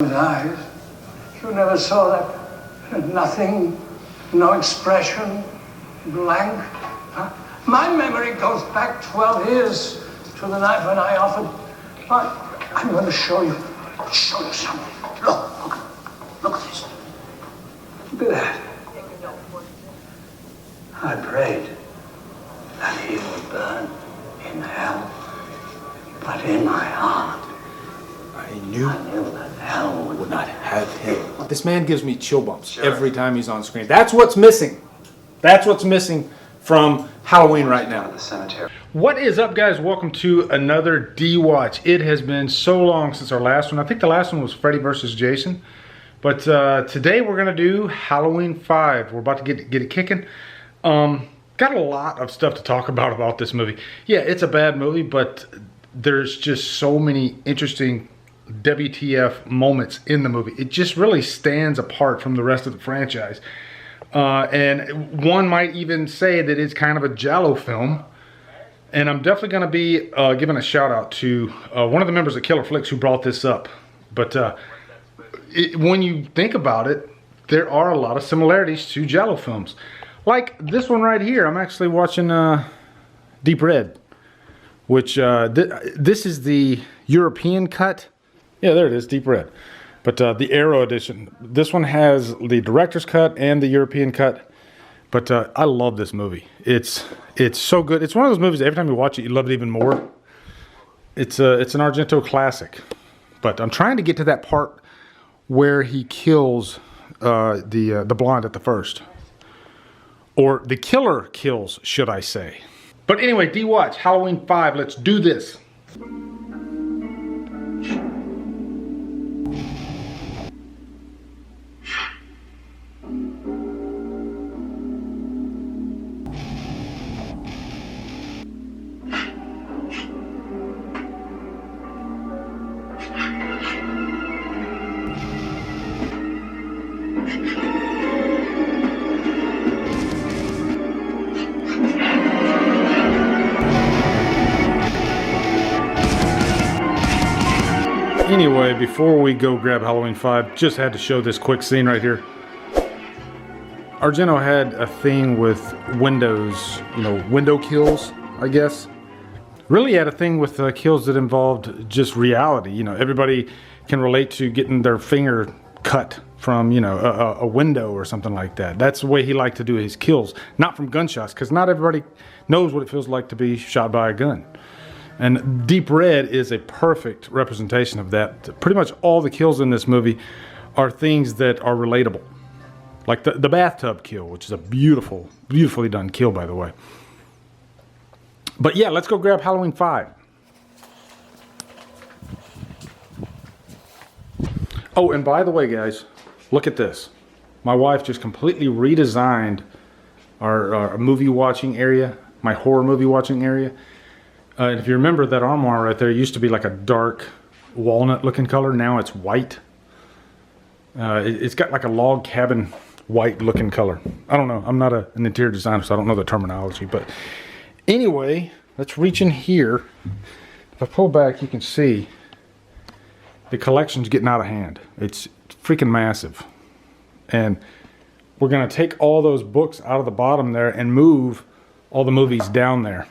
His eyes. You never saw that. Nothing, no expression, blank. Huh? My memory goes back 12 years to the night when I offered. I'm going to show you. I'll show you something. Look at this. Look at that. I prayed that he would burn in hell, but in my heart, I knew that hell would not have him. This man gives me chill bumps every time he's on screen. That's what's missing. That's what's missing from Halloween right now. What is up, guys? Welcome to another DWatch. It has been so long since our last one. I think the last one was Freddy vs. Jason. But today we're going to do Halloween 5. We're about to get it kicking. Got a lot of stuff to talk about this movie. Yeah, it's a bad movie, but there's just so many interesting WTF moments in the movie. It just really stands apart from the rest of the franchise. And one might even say that it's kind of a Jello film. And I'm definitely going to be giving a shout out to one of the members of Killer Flicks who brought this up. But when you think about it, there are a lot of similarities to Jello films. Like this one right here. I'm actually watching Deep Red, which this is the European cut. Yeah, there it is, Deep Red. But the Arrow edition. This one has the director's cut and the European cut. But I love this movie. It's so good. It's one of those movies that every time you watch it, you love it even more. It's an Argento classic. But I'm trying to get to that part where he kills the blonde at the first. Or the killer kills, should I say. But anyway, DWatch, Halloween 5, let's do this. Anyway, before we go grab Halloween 5, just had to show this quick scene right here. Argento had a thing with windows, you know, window kills, I guess. Really had a thing with kills that involved just reality. You know, everybody can relate to getting their finger cut from, you know, a window or something like that. That's the way he liked to do his kills. Not from gunshots, because not everybody knows what it feels like to be shot by a gun. And Deep Red is a perfect representation of that. Pretty much all the kills in this movie are things that are relatable. Like the bathtub kill, which is a beautifully done kill, by the way. But yeah, let's go grab Halloween 5. Oh, and by the way, guys, look at this. My wife just completely redesigned our movie watching area, my horror movie watching area. And if you remember that armoire right there, it used to be like a dark walnut looking color. Now it's white. It's got like a log cabin white looking color. I don't know. I'm not an interior designer, so I don't know the terminology. But anyway, let's reach in here. If I pull back, you can see the collection's getting out of hand. It's freaking massive. And we're going to take all those books out of the bottom there and move all the movies down there.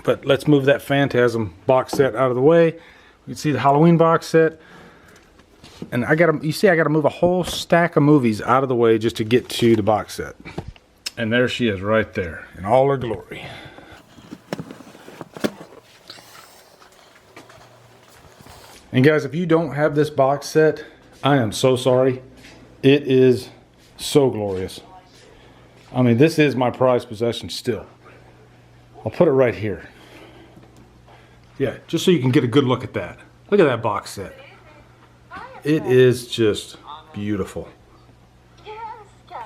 But let's move that Phantasm box set out of the way. You can see the Halloween box set. And I gotta move a whole stack of movies out of the way just to get to the box set. And there she is right there in all her glory. And guys, if you don't have this box set, I am so sorry. It is so glorious. I mean, this is my prized possession still. I'll put it right here. Yeah, just so you can get a good look at that. Look at that box set. It is just beautiful.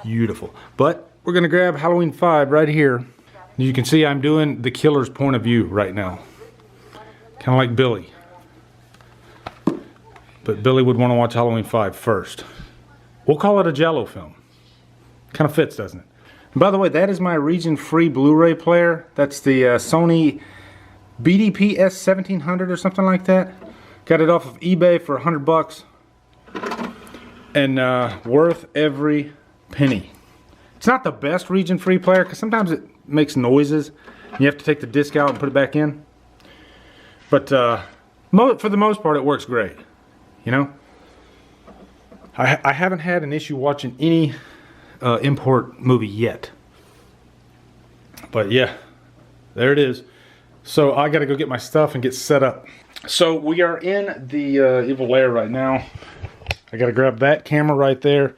Beautiful. But we're going to grab Halloween 5 right here. You can see I'm doing the killer's point of view right now. Kind of like Billy. But Billy would want to watch Halloween 5 first. We'll call it a Jello film. Kind of fits, doesn't it? And by the way, that is my region-free Blu-ray player. That's the Sony BDP S1700 or something like that. Got it off of eBay for $100 and worth every penny. It's not the best region-free player because sometimes it makes noises. You have to take the disc out and put it back in. But for the most part, it works great. You know, I haven't had an issue watching any import movie yet. But yeah, there it is. So I got to go get my stuff and get set up. So we are in the Evil Lair right now. I got to grab that camera right there.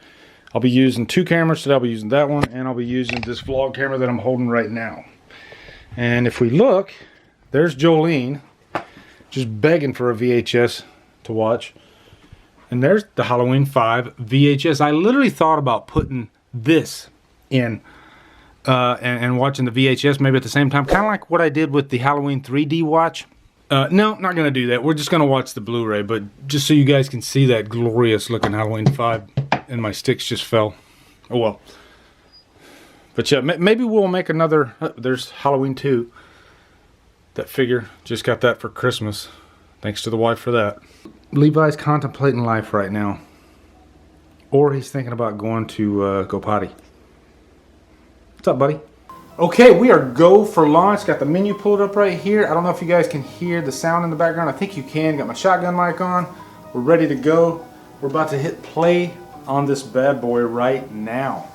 I'll be using 2 cameras today. I'll be using that one, and I'll be using this vlog camera that I'm holding right now. And if we look, there's Jolene just begging for a VHS to watch. And there's the Halloween 5 VHS. I literally thought about putting this in and watching the VHS maybe at the same time. Kind of like what I did with the Halloween 3 DWatch. No, not going to do that. We're just going to watch the Blu-ray. But just so you guys can see that glorious looking Halloween 5. And my sticks just fell. Oh well. But yeah, maybe we'll make another. There's Halloween 2. That figure. Just got that for Christmas. Thanks to the wife for that. Levi's contemplating life right now. Or he's thinking about going to go potty. What's up, buddy? Okay, we are go for launch. Got the menu pulled up right here. I don't know if you guys can hear the sound in the background. I think you can. Got my shotgun mic on. We're ready to go. We're about to hit play on this bad boy right now.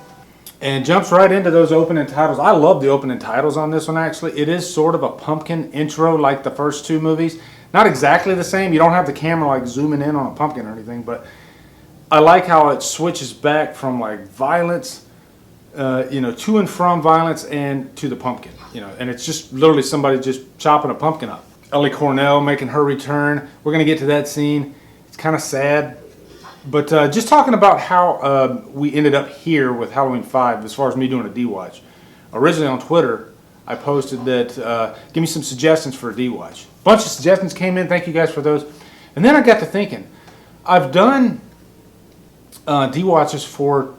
And jumps right into those opening titles. I love the opening titles on this one actually. It is sort of a pumpkin intro like the first 2 movies. Not exactly the same. You don't have the camera like zooming in on a pumpkin or anything, but I like how it switches back from like violence, you know, to and from violence and to the pumpkin, you know, and it's just literally somebody just chopping a pumpkin up. Ellie Cornell making her return. We're gonna get to that scene. It's kind of sad. But just talking about how we ended up here with Halloween 5 as far as me doing a DWatch. Originally on Twitter, I posted that, give me some suggestions for a DWatch. A bunch of suggestions came in, thank you guys for those. And then I got to thinking, I've done DWatches for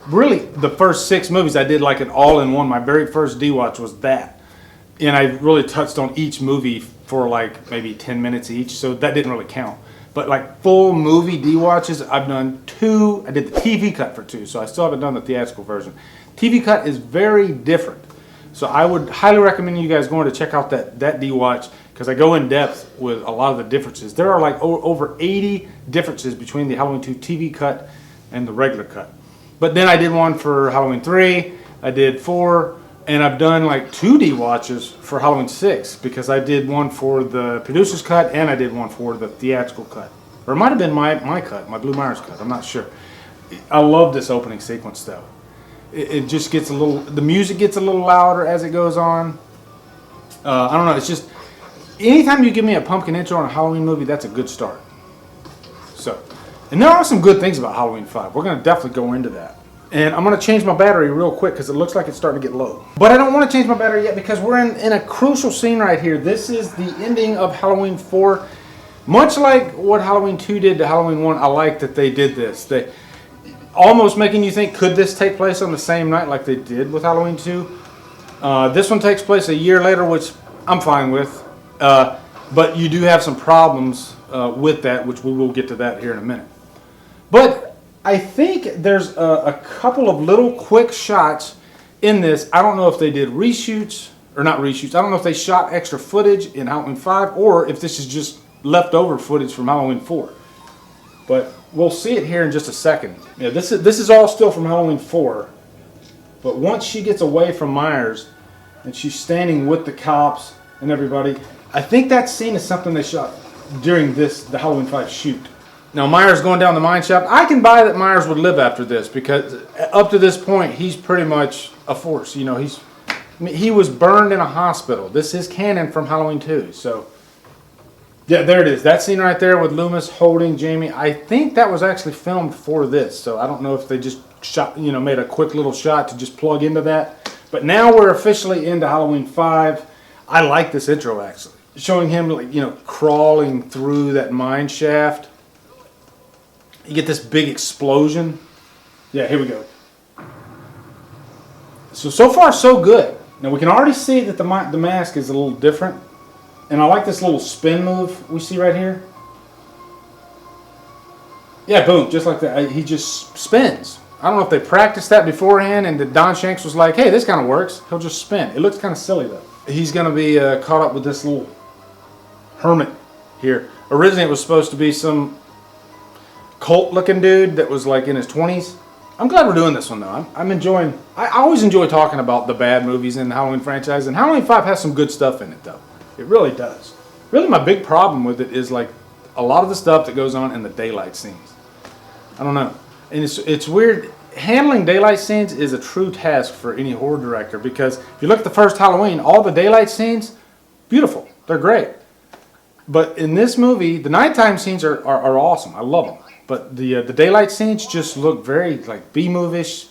really the first 6 movies. I did like an all-in-one. My very first DWatch was that. And I really touched on each movie for like maybe 10 minutes each, so that didn't really count. But like full movie DWatches, I've done 2. I did the TV cut for 2, so I still haven't done the theatrical version. TV cut is very different. So I would highly recommend you guys going to check out that DWatch because I go in depth with a lot of the differences. There are like over 80 differences between the Halloween 2 TV cut and the regular cut. But then I did one for Halloween 3, I did 4, and I've done like 2 DWatches for Halloween 6 because I did one for the producer's cut and I did one for the theatrical cut. Or it might have been my cut, my Blue Myers cut, I'm not sure. I love this opening sequence though. It just gets a little, the music gets a little louder as it goes on. I don't know, it's just, anytime you give me a pumpkin intro on a Halloween movie, that's a good start. So, and there are some good things about Halloween 5. We're going to definitely go into that. And I'm going to change my battery real quick because it looks like it's starting to get low. But I don't want to change my battery yet because we're in a crucial scene right here. This is the ending of Halloween 4. Much like what Halloween 2 did to Halloween 1, I like that they did this. They almost making you think, could this take place on the same night like they did with Halloween 2? This one takes place a year later, which I'm fine with. But you do have some problems with that, which we will get to that here in a minute. But I think there's a couple of little quick shots in this. I don't know if they did reshoots, or not reshoots. I don't know if they shot extra footage in Halloween 5, or if this is just leftover footage from Halloween 4. But we'll see it here in just a second. Yeah, this is all still from Halloween 4. But once she gets away from Myers, and she's standing with the cops and everybody, I think that scene is something they shot during the Halloween 5 shoot. Now Myers going down the mine shaft. I can buy that Myers would live after this because up to this point he's pretty much a force. You know, he was burned in a hospital. This is canon from Halloween 2. So yeah, there it is. That scene right there with Loomis holding Jamie. I think that was actually filmed for this. So I don't know if they just shot, you know, made a quick little shot to just plug into that. But now we're officially into Halloween 5. I like this intro actually, showing him like, you know, crawling through that mine shaft. You get this big explosion. Yeah, here we go. So far, so good. Now, we can already see that the mask is a little different. And I like this little spin move we see right here. Yeah, boom, just like that. He just spins. I don't know if they practiced that beforehand and that Don Shanks was like, hey, this kind of works. He'll just spin. It looks kind of silly, though. He's going to be caught up with this little hermit here. Originally, it was supposed to be some cult-looking dude that was like in his 20s. I'm glad we're doing this one, though. I'm enjoying... I always enjoy talking about the bad movies in the Halloween franchise, and Halloween 5 has some good stuff in it, though. It really does. Really, my big problem with it is like a lot of the stuff that goes on in the daylight scenes. I don't know. And it's weird. Handling daylight scenes is a true task for any horror director, because if you look at the first Halloween, all the daylight scenes, beautiful. They're great. But in this movie, the nighttime scenes are awesome. I love them. But the daylight scenes just look very like B-movie-ish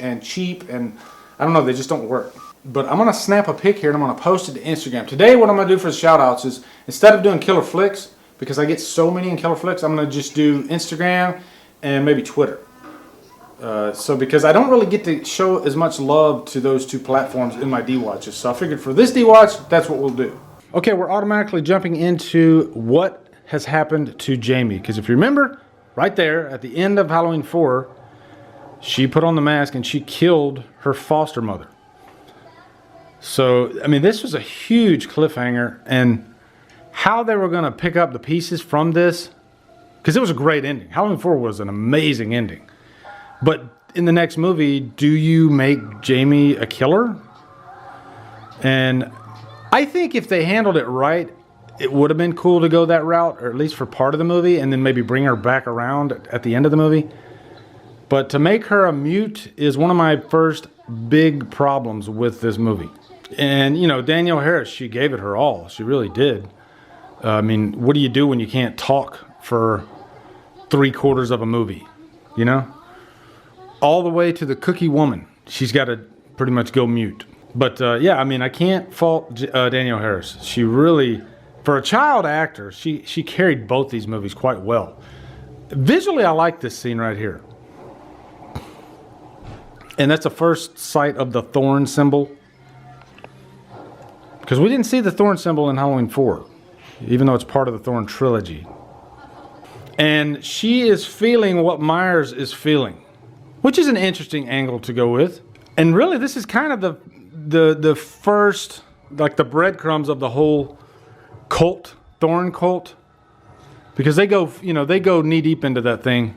and cheap, and I don't know, they just don't work. But I'm going to snap a pic here and I'm going to post it to Instagram. Today what I'm going to do for the shoutouts is, instead of doing Killer Flicks, because I get so many in Killer Flicks, I'm going to just do Instagram and maybe Twitter. Because I don't really get to show as much love to those two platforms in my DWatches. So I figured for this DWatch, that's what we'll do. Okay, we're automatically jumping into what has happened to Jamie. Because if you remember, right there at the end of Halloween 4, she put on the mask and she killed her foster mother. So, I mean, this was a huge cliffhanger. And how they were going to pick up the pieces from this, because it was a great ending. Halloween 4 was an amazing ending. But in the next movie, do you make Jamie a killer? And I think if they handled it right, it would have been cool to go that route, or at least for part of the movie, and then maybe bring her back around at the end of the movie. But to make her a mute is one of my first big problems with this movie. And, you know, Danielle Harris, she gave it her all. She really did. I mean, what do you do when you can't talk for 3/4 of a movie, you know? All the way to the cookie woman. She's got to pretty much go mute. But yeah, I mean, I can't fault Danielle Harris. She really, for a child actor, she carried both these movies quite well. Visually, I like this scene right here. And that's the first sight of the thorn symbol. Because we didn't see the thorn symbol in Halloween 4, even though it's part of the Thorn trilogy. And she is feeling what Myers is feeling, which is an interesting angle to go with. And really, this is kind of the first, like the breadcrumbs of the whole cult, Thorn cult. Because they go, you know, they go knee deep into that thing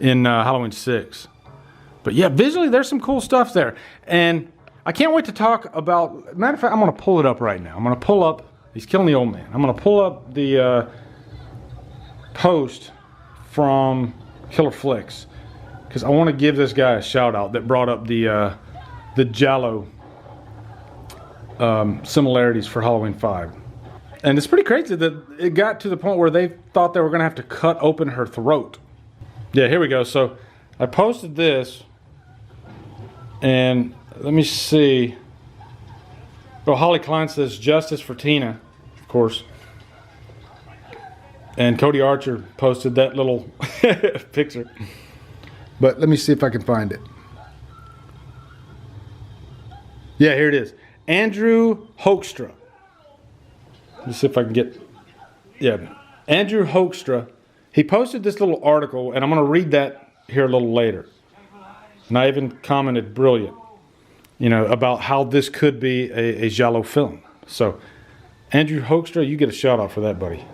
in Halloween 6. But yeah, visually, there's some cool stuff there. And I can't wait to talk about, matter of fact, I'm going to pull it up right now. I'm going to pull up, he's killing the old man. I'm going to pull up the post from Killer Flicks, because I want to give this guy a shout out that brought up the Jello similarities for Halloween 5. And it's pretty crazy that it got to the point where they thought they were going to have to cut open her throat. Yeah, here we go. So I posted this, and let me see. Oh, Holly Klein says justice for Tina, of course. And Cody Archer posted that little picture. But let me see if I can find it. Yeah, here it is. Andrew Hoekstra. Let's see if I can get... Yeah, Andrew Hoekstra. He posted this little article, and I'm going to read that here a little later. And I even commented, brilliant, you know, about how this could be a Jello film. So, Andrew Hoekstra, you get a shout out for that, buddy.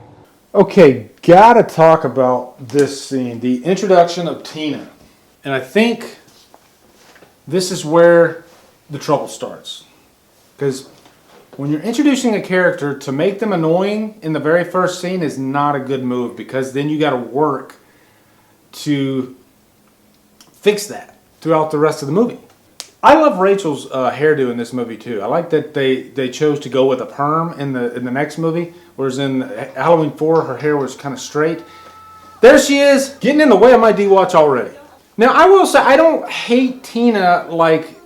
Okay, gotta talk about this scene, the introduction of Tina. And I think this is where the trouble starts. Because when you're introducing a character, to make them annoying in the very first scene is not a good move, because then you gotta work to fix that throughout the rest of the movie. I love Rachel's hairdo in this movie too. I like that they chose to go with a perm in the next movie, whereas in Halloween 4 her hair was kind of straight. There she is, getting in the way of my DWatch already. Now I will say I don't hate Tina like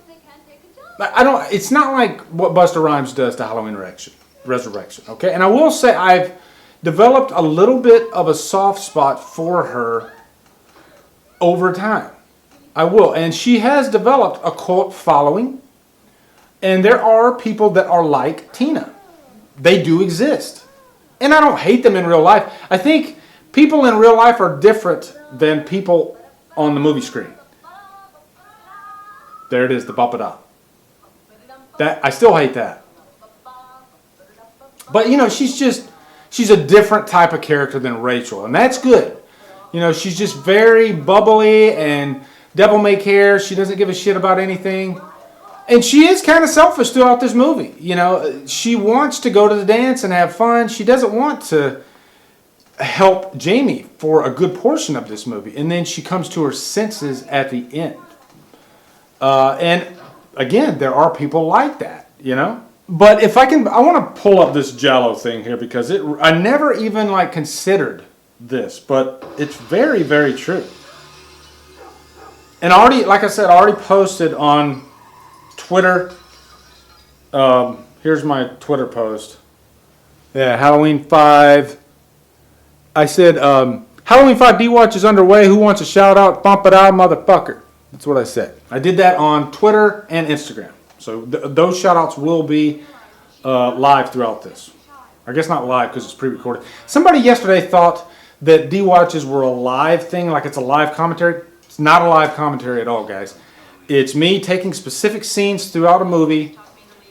it's not like what Busta Rhymes does to Halloween Resurrection, okay? And I will say I've developed a little bit of a soft spot for her over time. I will. And she has developed a cult following. And there are people that are like Tina. They do exist. And I don't hate them in real life. I think people in real life are different than people on the movie screen. There it is, the bop-a-da. That, I still hate that. But, you know, she's a different type of character than Rachel, and that's good. You know, she's just very bubbly and devil-may-care. She doesn't give a shit about anything. And she is kind of selfish throughout this movie. You know, she wants to go to the dance and have fun. She doesn't want to help Jamie for a good portion of this movie. And then she comes to her senses at the end. And again, there are people like that, you know. But if I want to pull up this Jello thing here because I never even like considered this, but it's very, very true. And like I said, I already posted on Twitter. Here's my Twitter post. Yeah, Halloween 5. I said, Halloween 5 DWatch is underway. Who wants a shout out? Bump it out, motherfucker. That's what I said. I did that on Twitter and Instagram. So those shout outs will be live throughout this. I guess not live because it's pre-recorded. Somebody yesterday thought that DWatches were a live thing, like it's a live commentary. It's not a live commentary at all, guys. It's me taking specific scenes throughout a movie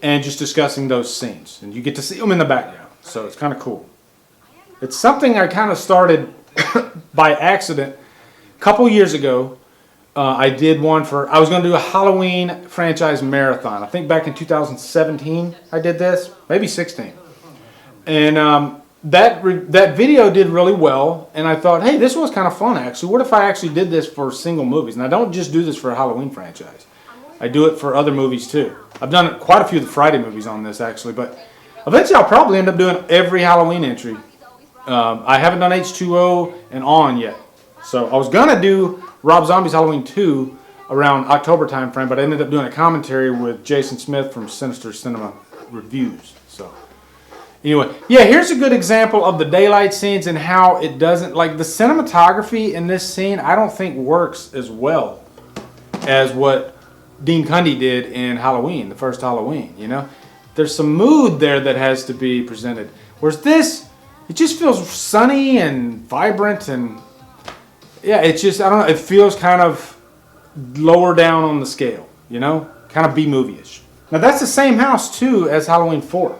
and just discussing those scenes. And you get to see them in the background. So it's kind of cool. It's something I kind of started by accident a couple years ago. I did one I was going to do a Halloween franchise marathon. I think back in 2017 I did this, maybe 16. And that video did really well. And I thought, hey, this was kind of fun actually. What if I actually did this for single movies? And I don't just do this for a Halloween franchise. I do it for other movies too. I've done quite a few of the Friday movies on this actually. But eventually I'll probably end up doing every Halloween entry. I haven't done H2O and on yet. So I was going to do Rob Zombie's Halloween 2 around October time frame, but I ended up doing a commentary with Jason Smith from Sinister Cinema Reviews. So anyway, yeah, here's a good example of the daylight scenes and how it doesn't, like the cinematography in this scene, I don't think works as well as what Dean Cundy did in Halloween, the first Halloween, you know? There's some mood there that has to be presented. Whereas this, it just feels sunny and vibrant and yeah, it's just, I don't know, it feels kind of lower down on the scale, you know? Kind of B-movie-ish. Now that's the same house too as Halloween 4.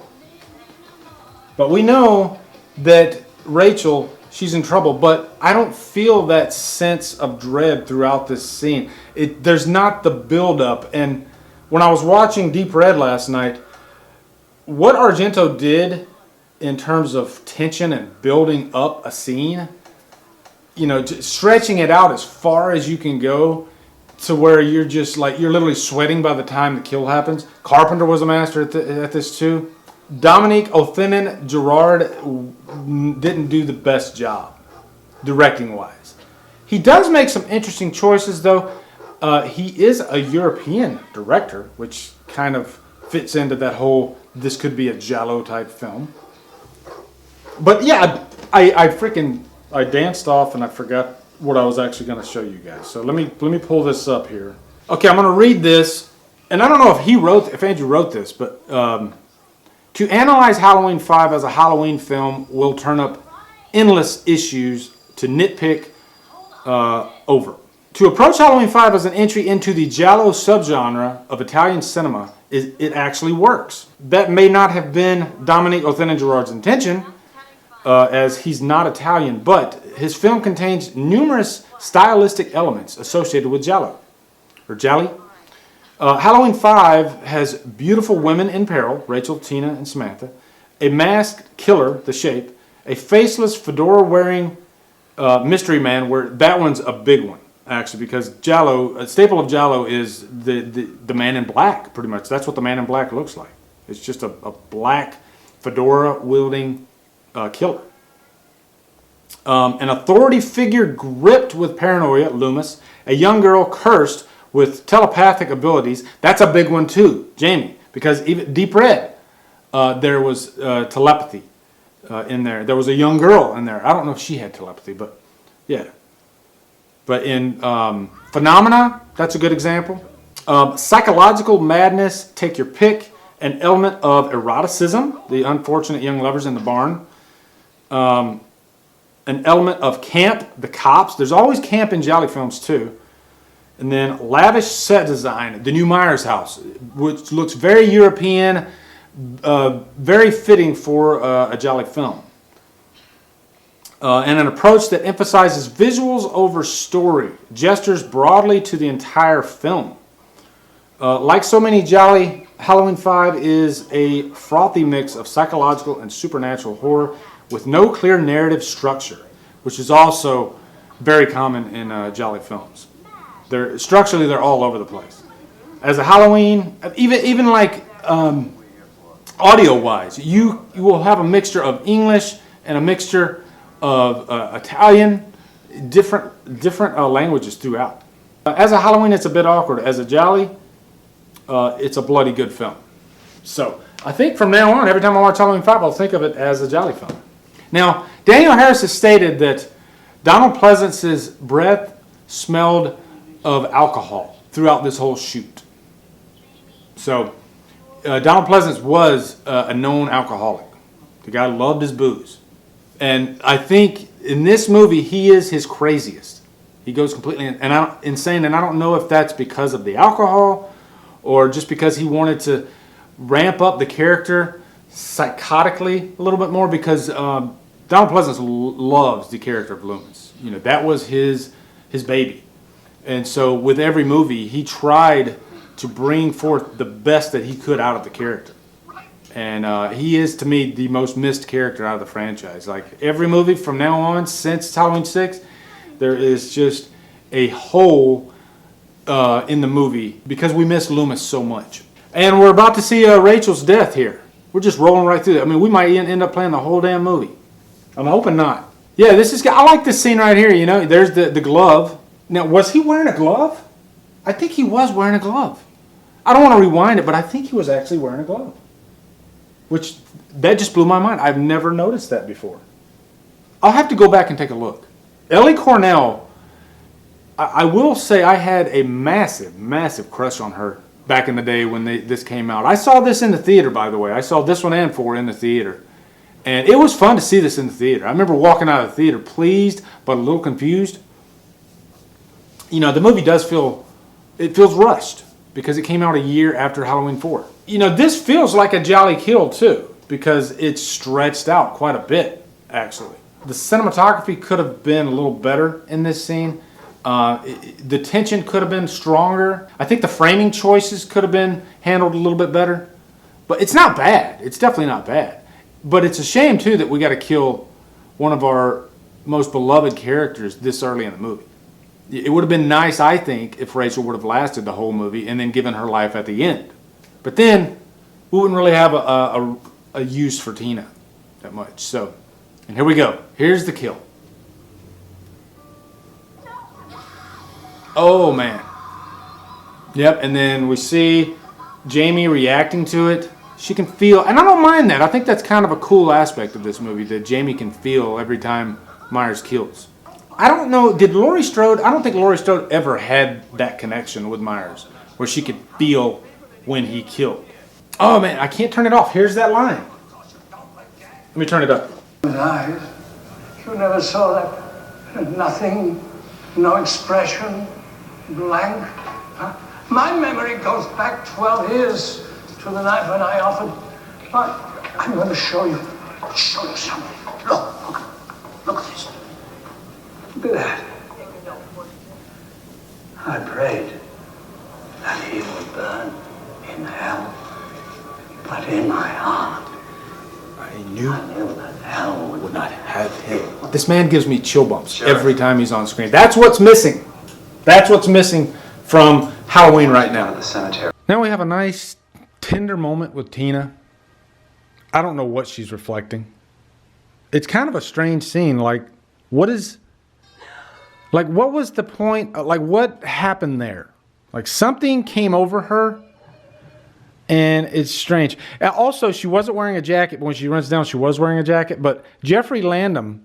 But we know that Rachel, she's in trouble, but I don't feel that sense of dread throughout this scene. There's not the build-up. And when I was watching Deep Red last night, what Argento did in terms of tension and building up a scene, you know, stretching it out as far as you can go to where you're just like, you're literally sweating by the time the kill happens. Carpenter was a master at this too. Dominique Othenin-Girard didn't do the best job, directing-wise. He does make some interesting choices, though. He is a European director, which kind of fits into that whole, this could be a Jello-type film. But yeah, I danced off and I forgot what I was actually going to show you guys. So let me pull this up here. Okay, I'm going to read this, and I don't know if Andrew wrote this, but to analyze Halloween 5 as a Halloween film will turn up endless issues to nitpick over. To approach Halloween 5 as an entry into the giallo subgenre of Italian cinema, it actually works. That may not have been Dominique Othenin-Girard's intention, as he's not Italian, but his film contains numerous stylistic elements associated with giallo, or gialli. Halloween 5 has beautiful women in peril, Rachel, Tina, and Samantha, a masked killer, The Shape, a faceless fedora-wearing mystery man, where that one's a big one, actually, because giallo, a staple of giallo is the man in black, pretty much. That's what the man in black looks like. It's just a black fedora-wielding killer. An authority figure gripped with paranoia, Loomis, a young girl cursed with telepathic abilities. That's a big one too, Jamie, because even Deep Red, there was telepathy in there. There was a young girl in there. I don't know if she had telepathy, but yeah. But in Phenomena, that's a good example. Psychological madness, take your pick. An element of eroticism, the unfortunate young lovers in the barn. an element of camp, the cops. There's always camp in giallo films too. And then lavish set design, the new Myers house, which looks very European, very fitting for a giallo film. And an approach that emphasizes visuals over story, gestures broadly to the entire film. Like so many giallo, Halloween 5 is a frothy mix of psychological and supernatural horror with no clear narrative structure, which is also very common in giallo films. Structurally, they're all over the place. As a Halloween, even like audio-wise, you will have a mixture of English and a mixture of Italian, different languages throughout. As a Halloween, it's a bit awkward. As a giallo, it's a bloody good film. So I think from now on, every time I watch Halloween 5, I'll think of it as a giallo film. Now, Daniel Harris has stated that Donald Pleasance's breath smelled of alcohol throughout this whole shoot. So Donald Pleasance was a known alcoholic. The guy loved his booze. And I think in this movie, he is his craziest. He goes completely insane, and I don't know if that's because of the alcohol or just because he wanted to ramp up the character psychotically a little bit more, because Donald Pleasance loves the character of Loomis. You know, that was his baby. And so with every movie, he tried to bring forth the best that he could out of the character. And he is, to me, the most missed character out of the franchise. Like, every movie from now on, since Halloween 6, there is just a hole in the movie because we miss Loomis so much. And we're about to see Rachel's death here. We're just rolling right through it. I mean, we might end up playing the whole damn movie. I'm hoping not. Yeah, I like this scene right here, you know. There's the glove. Now, was he wearing a glove? I think he was wearing a glove. I don't want to rewind it, but I think he was actually wearing a glove. Which, that just blew my mind. I've never noticed that before. I'll have to go back and take a look. Ellie Cornell, I will say I had a massive, massive crush on her back in the day when this came out. I saw this in the theater, by the way. I saw this one and 4 in the theater. And it was fun to see this in the theater. I remember walking out of the theater pleased, but a little confused. You know, the movie feels rushed because it came out a year after Halloween 4. You know, this feels like a Jolly Kill too, because it's stretched out quite a bit, actually. The cinematography could have been a little better in this scene. The tension could have been stronger. I think the framing choices could have been handled a little bit better. But it's not bad. It's definitely not bad. But it's a shame, too, that we got to kill one of our most beloved characters this early in the movie. It would have been nice, I think, if Rachel would have lasted the whole movie and then given her life at the end. But then we wouldn't really have a use for Tina that much. So, and here we go. Here's the kill. Oh, man. Yep, and then we see Jamie reacting to it. She can feel, and I don't mind that. I think that's kind of a cool aspect of this movie, that Jamie can feel every time Myers kills. I don't know, I don't think Laurie Strode ever had that connection with Myers, where she could feel when he killed. Oh man, I can't turn it off. Here's that line. Let me turn it up. Eyes. You never saw that. Nothing, no expression, blank. Huh? My memory goes back 12 years to the night when I offered. I'm going to show you something. Look at this. Look at that. I prayed that he would burn in hell, but in my heart, I knew that hell would not have him. This man gives me chill bumps every time he's on screen. That's what's missing. That's what's missing from Halloween right now. The cemetery. Now we have a nice, tender moment with Tina. I don't know what she's reflecting. It's kind of a strange scene. Like, what was the point? Like, what happened there? Like, something came over her, and it's strange. And also, she wasn't wearing a jacket, but when she runs down, she was wearing a jacket. But Jeffrey Landham,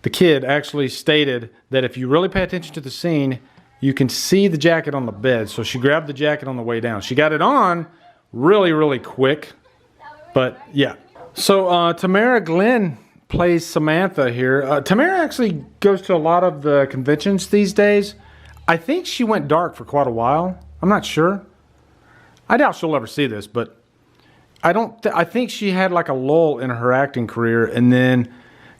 the kid, actually stated that if you really pay attention to the scene, you can see the jacket on the bed. So she grabbed the jacket on the way down. She got it on really, really quick. But, yeah. So, Tamara Glenn plays Samantha here. Tamara actually goes to a lot of the conventions these days. I think she went dark for quite a while. I'm not sure. I doubt she'll ever see this, but I think she had like a lull in her acting career, and then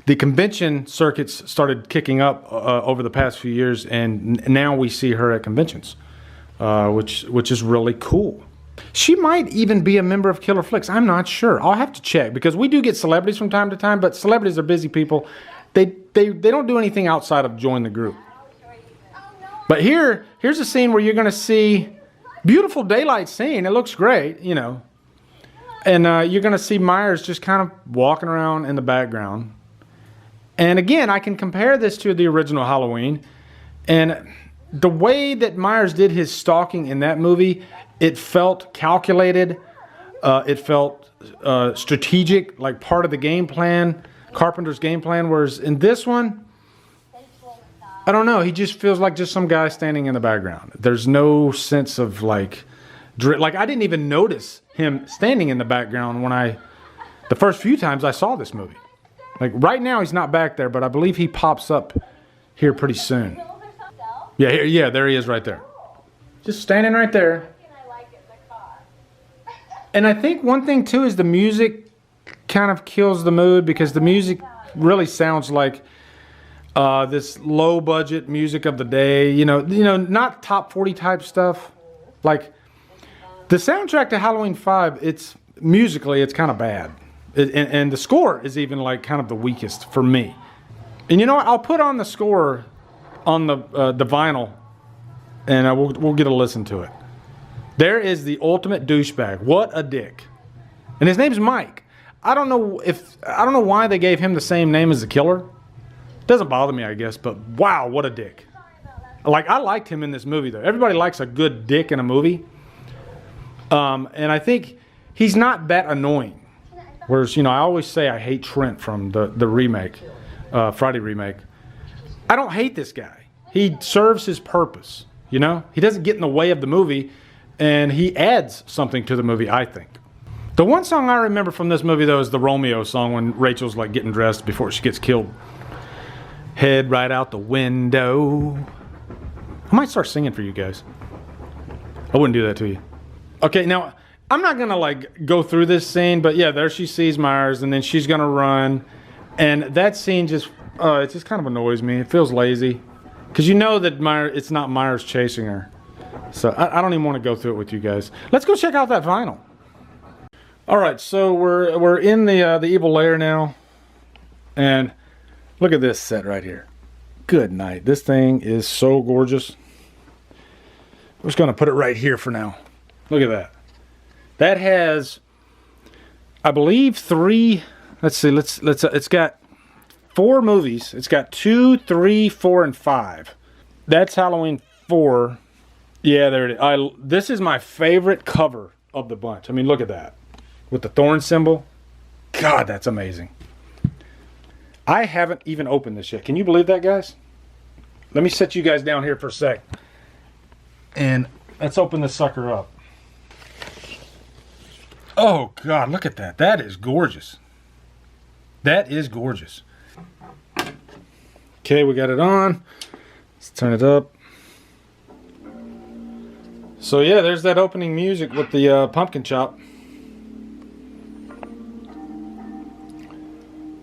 the convention circuits started kicking up over the past few years, and now we see her at conventions, which is really cool. She might even be a member of Killer Flicks. I'm not sure. I'll have to check, because we do get celebrities from time to time, but celebrities are busy people. They don't do anything outside of join the group. But here's a scene where you're going to see beautiful daylight scene. It looks great, you know. And you're going to see Myers just kind of walking around in the background. And again, I can compare this to the original Halloween. And the way that Myers did his stalking in that movie, it felt calculated. It felt strategic, like part of the game plan, Carpenter's game plan. Whereas in this one, I don't know. He just feels like just some guy standing in the background. There's no sense of like I didn't even notice him standing in the background the first few times I saw this movie. Like right now he's not back there, but I believe he pops up here pretty soon. Yeah, there he is right there. Just standing right there. And I think one thing too is the music kind of kills the mood, because the music really sounds like this low budget music of the day, you know, not top 40 type stuff. Like the soundtrack to Halloween 5, it's musically, it's kind of bad. And the score is even like kind of the weakest for me. And you know what? I'll put on the score on the vinyl, and we'll get a listen to it. There is the ultimate douchebag. What a dick. And his name's Mike. I don't know why they gave him the same name as the killer. Doesn't bother me, I guess, but wow, what a dick. Like, I liked him in this movie, though. Everybody likes a good dick in a movie. And I think he's not that annoying. Whereas, I always say I hate Trent from the remake, Friday remake. I don't hate this guy. He serves his purpose, He doesn't get in the way of the movie, and he adds something to the movie, I think. The one song I remember from this movie, though, is the Romeo song when Rachel's, like, getting dressed before she gets killed. Head right out the window. I might start singing for you guys. I wouldn't do that to you. Okay, now, I'm not going to, like, go through this scene, but yeah, there she sees Myers, and then she's going to run. And that scene just, it just kind of annoys me. It feels lazy. Because you know that it's not Myers chasing her. So I don't even want to go through it with you guys. Let's go check out that vinyl. All right, so we're in the Evil Lair now. And look at this set right here. Good night. This thing is so gorgeous. I'm just going to put it right here for now. Look at that. That has, I believe, 3. Let's see. It's got 4 movies. It's got 2, 3, 4, and 5. That's Halloween 4. Yeah, there it is. This is my favorite cover of the bunch. I mean, look at that. With the thorn symbol. God, that's amazing. I haven't even opened this yet. Can you believe that, guys? Let me set you guys down here for a sec. And let's open this sucker up. Oh, God, look at that. That is gorgeous. That is gorgeous. Okay, we got it on. Let's turn it up. So, yeah, there's that opening music with the pumpkin chop.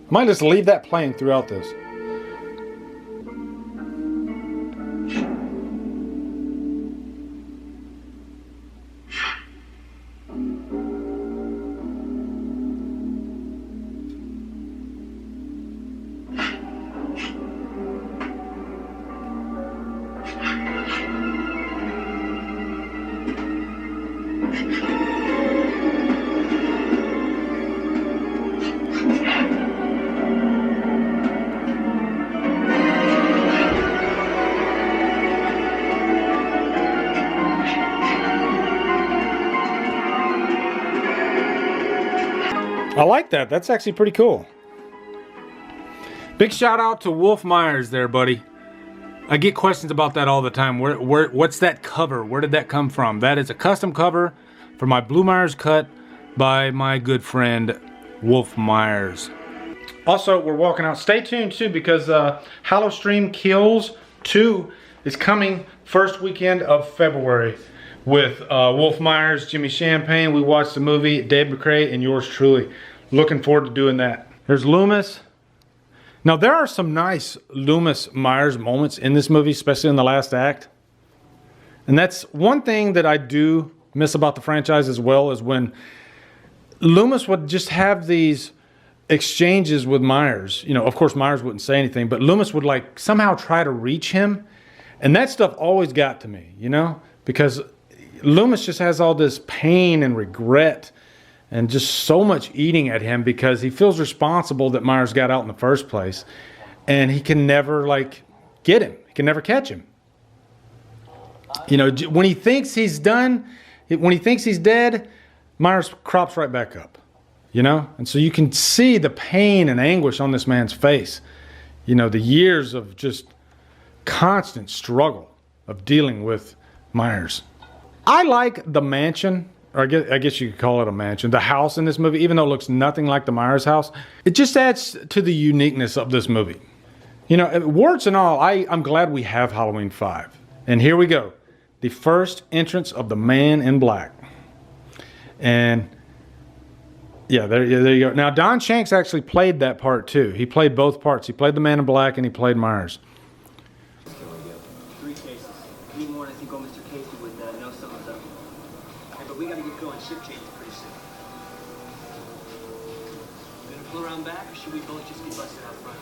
Might just leave that playing throughout this. I like that. That's actually pretty cool. Big shout out to Wolf Myers there, buddy. I get questions about that all the time. What's that cover? Where did that come from? That is a custom cover for my Blue Myers cut by my good friend Wolf Myers. Also, we're walking out. Stay tuned too, because Halloween Kills 2 is coming first weekend of February with Wolf Myers, Jimmy Champagne. We watched the movie, Dave McCray, and yours truly. Looking forward to doing that. There's Loomis. Now, there are some nice Loomis Myers moments in this movie, especially in the last act. And that's one thing that I do miss about the franchise as well, is when Loomis would just have these exchanges with Myers. You know, of course, Myers wouldn't say anything, but Loomis would like somehow try to reach him. And that stuff always got to me, you know, because Loomis just has all this pain and regret and just so much eating at him because he feels responsible that Myers got out in the first place. And he can never like get him. He can never catch him. You know, when he thinks he's done, when he thinks he's dead, Myers crops right back up. You know, and so you can see the pain and anguish on this man's face. You know, the years of just constant struggle of dealing with Myers. I like the mansion, or I guess you could call it a mansion, the house in this movie, even though it looks nothing like the Myers house. It just adds to the uniqueness of this movie. You know, warts and all, I'm glad we have Halloween 5. And here we go. The first entrance of the Man in Black. And yeah, there you go. Now, Don Shanks actually played that part too. He played both parts. He played the Man in Black and he played Myers. 3 cases. Any more, and I think old Mr. Casey would know some of them. Hey, but we gotta get going. Shift changes pretty soon. Gonna pull around back, or should we both just get busted out front?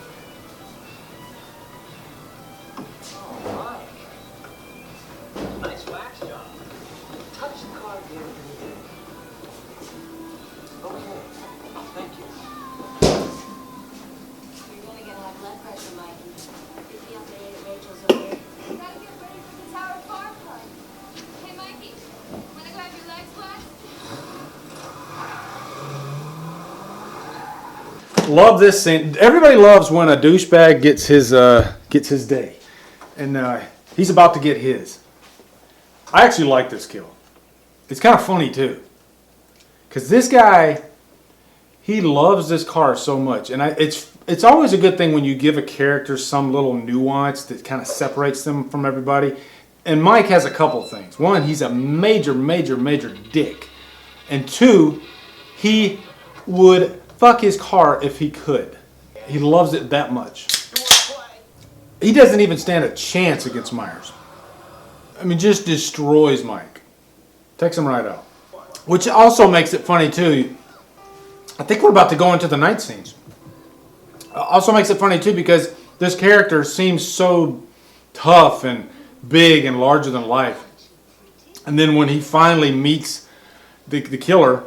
Oh, Mike. Nice wax job. Touch the car again. Okay. Thank you. You're gonna get high blood pressure, Mike. Your fiance Rachel's over here. You gotta get ready for the Tower Farm Club. Hey, Mikey, wanna go have your legs waxed? Love this scene. Everybody loves when a douchebag gets his day, and he's about to get his. I actually like this kill. It's kind of funny too. Because this guy, he loves this car so much. And it's always a good thing when you give a character some little nuance that kind of separates them from everybody. And Mike has a couple things. One, he's a major, major, major dick. And two, he would fuck his car if he could. He loves it that much. He doesn't even stand a chance against Myers. I mean, just destroys Mike. Takes him right out. Which also makes it funny too. I think we're about to go into the night scenes. Also makes it funny too because this character seems so tough and big and larger than life. And then when he finally meets the killer,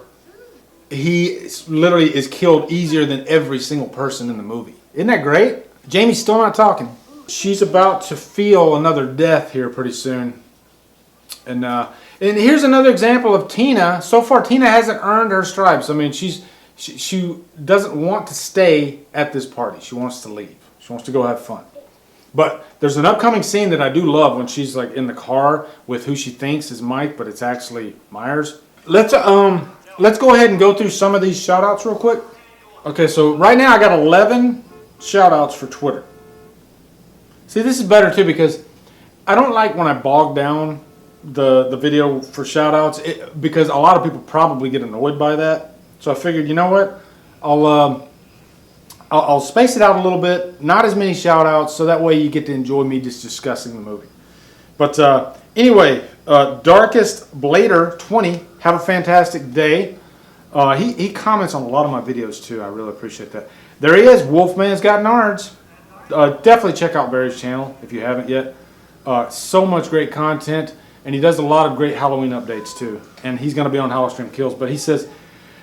he literally is killed easier than every single person in the movie. Isn't that great? Jamie's still not talking. She's about to feel another death here pretty soon. And here's another example of Tina. So far, Tina hasn't earned her stripes. I mean, she doesn't want to stay at this party. She wants to leave. She wants to go have fun. But there's an upcoming scene that I do love when she's like in the car with who she thinks is Mike, but it's actually Myers. Let's go ahead and go through some of these shout-outs real quick. Okay, so right now I got 11 shout-outs for Twitter. See, this is better too because I don't like when I bog down the video for shout-outs because a lot of people probably get annoyed by that. So I figured, you know what? I'll space it out a little bit, not as many shout-outs, so that way you get to enjoy me just discussing the movie. But anyway, Darkest Blader 20, have a fantastic day. He comments on a lot of my videos too. I really appreciate that. There he is, Wolfman's Got Nards. Definitely check out Barry's channel if you haven't yet. So much great content, and he does a lot of great Halloween updates too. And he's going to be on Halloween Kills. But he says,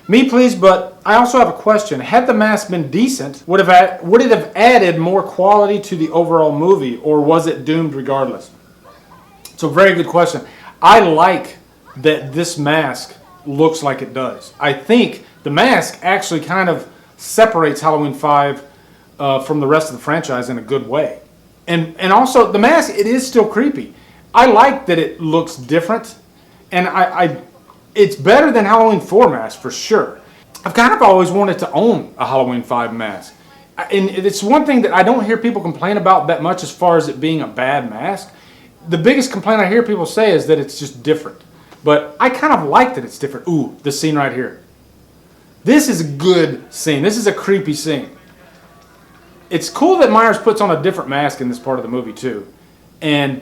"Me please, but I also have a question. Had the mask been decent, would it have added more quality to the overall movie, or was it doomed regardless?" It's a very good question. I like that this mask looks like it does. I think the mask actually kind of separates Halloween 5 from the rest of the franchise in a good way. And also, the mask, it is still creepy. I like that it looks different, and it's better than Halloween 4 mask for sure. I've kind of always wanted to own a Halloween 5 mask. and it's one thing that I don't hear people complain about that much as far as it being a bad mask. The biggest complaint I hear people say is that it's just different. But I kind of like that it's different. Ooh, this scene right here. This is a good scene. This is a creepy scene. It's cool that Myers puts on a different mask in this part of the movie too. And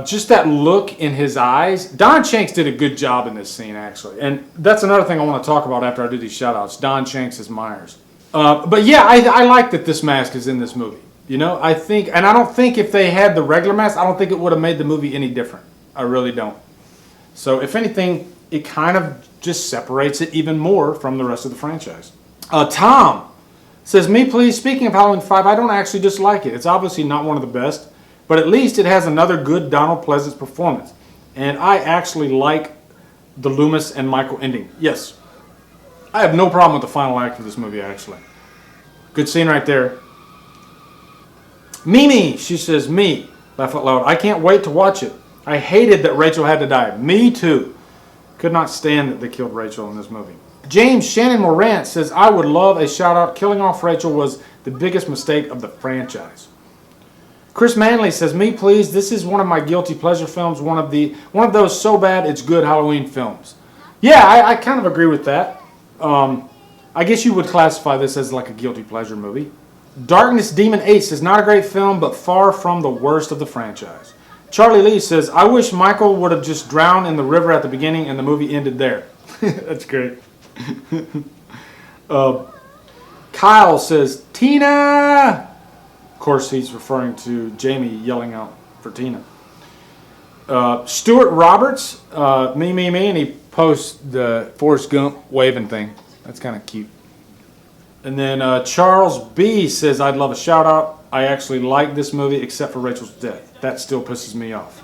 just that look in his eyes. Don Shanks did a good job in this scene, actually. And that's another thing I want to talk about after I do these shout-outs. Don Shanks as Myers. But yeah, I like that this mask is in this movie. You know, I think, and I don't think if they had the regular mask, I don't think it would have made the movie any different. I really don't. So if anything, it kind of just separates it even more from the rest of the franchise. Tom says, me please, speaking of Halloween 5, I don't actually dislike it. It's obviously not one of the best, but at least it has another good Donald Pleasance performance. And I actually like the Loomis and Michael ending. Yes. I have no problem with the final act of this movie, actually. Good scene right there. Mimi, she says, me, laugh out loud. I can't wait to watch it. I hated that Rachel had to die. Me too. Could not stand that they killed Rachel in this movie. James Shannon Morant says, I would love a shout out. Killing off Rachel was the biggest mistake of the franchise. Chris Manley says, me please, this is one of my guilty pleasure films, one of those so bad it's good Halloween films. Yeah, I kind of agree with that. I guess you would classify this as like a guilty pleasure movie. Darkness Demon 8 says, not a great film, but far from the worst of the franchise. Charlie Lee says, I wish Michael would have just drowned in the river at the beginning and the movie ended there. That's great. Kyle says, Tina! Of course, he's referring to Jamie yelling out for Tina. Stuart Roberts, me, and he posts the Forrest Gump waving thing. That's kind of cute. And then Charles B says, I'd love a shout out. I actually like this movie except for Rachel's death. That still pisses me off.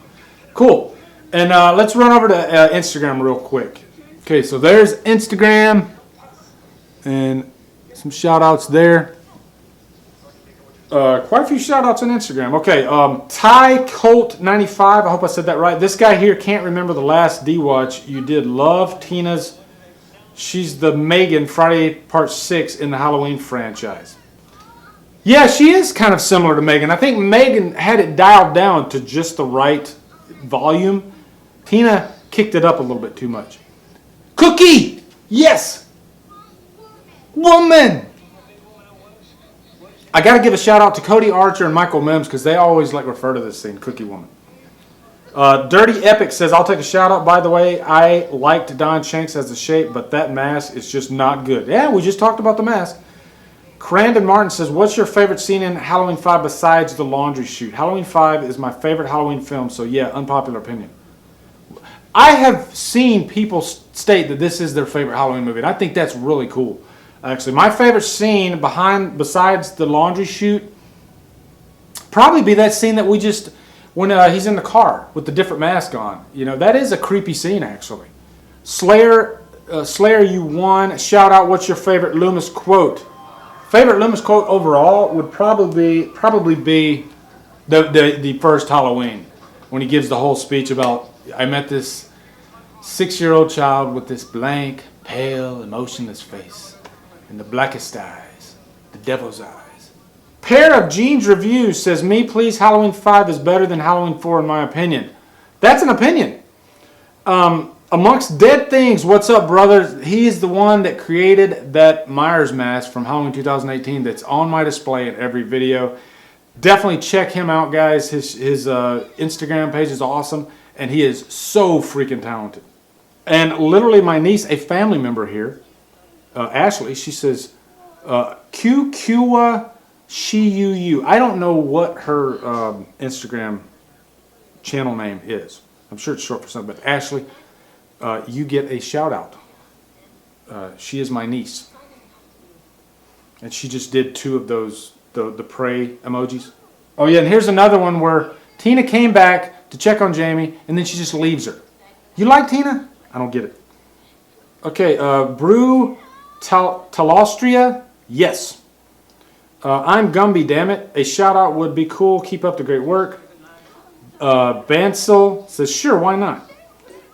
Cool. And let's run over to Instagram real quick. Okay, so there's Instagram. And some shout outs there. Quite a few shout outs on Instagram. Okay, Ty Colt 95. I hope I said that right. This guy here can't remember the last DWatch. You did love Tina's. She's the Megan Friday Part 6 in the Halloween franchise. Yeah, she is kind of similar to Megan. I think Megan had it dialed down to just the right volume. Tina kicked it up a little bit too much. Cookie! Yes! Woman! I got to give a shout out to Cody Archer and Michael Mims because they always like refer to this thing, Cookie Woman. Dirty Epic says, I'll take a shout out. By the way, I liked Don Shanks as the shape, but that mask is just not good. Yeah, we just talked about the mask. Crandon Martin says, what's your favorite scene in Halloween 5 besides the laundry chute? Halloween 5 is my favorite Halloween film, so yeah, unpopular opinion. I have seen people state that this is their favorite Halloween movie, and I think that's really cool. Actually, my favorite scene besides the laundry chute probably be that scene that we just, when he's in the car with the different mask on. You know, that is a creepy scene, actually. Slayer, you won. Shout out, what's your favorite Loomis quote? Favorite Loomis quote overall would probably be the first Halloween, when he gives the whole speech about, I met this 6-year-old child with this blank, pale, emotionless face. And the blackest eyes, the devil's eyes. Pair of Jeans Review says, me please, Halloween 5 is better than Halloween 4 in my opinion. That's an opinion. Amongst Dead Things, what's up, brothers? He is the one that created that Myers mask from Halloween 2018 that's on my display in every video. Definitely check him out, guys. His Instagram page is awesome, and he is so freaking talented. And literally my niece, a family member here, Ashley, she says, QQA Shiuu. I don't know what her Instagram channel name is. I'm sure it's short for something, but Ashley, you get a shout out. She is my niece. And she just did 2 of those, the pray emojis. Oh yeah, and here's another one where Tina came back to check on Jamie, and then she just leaves her. You like Tina? I don't get it. Okay, Brew Talostria, yes. I'm Gumby, damn it. A shout out would be cool. Keep up the great work. Bansel says, sure, why not?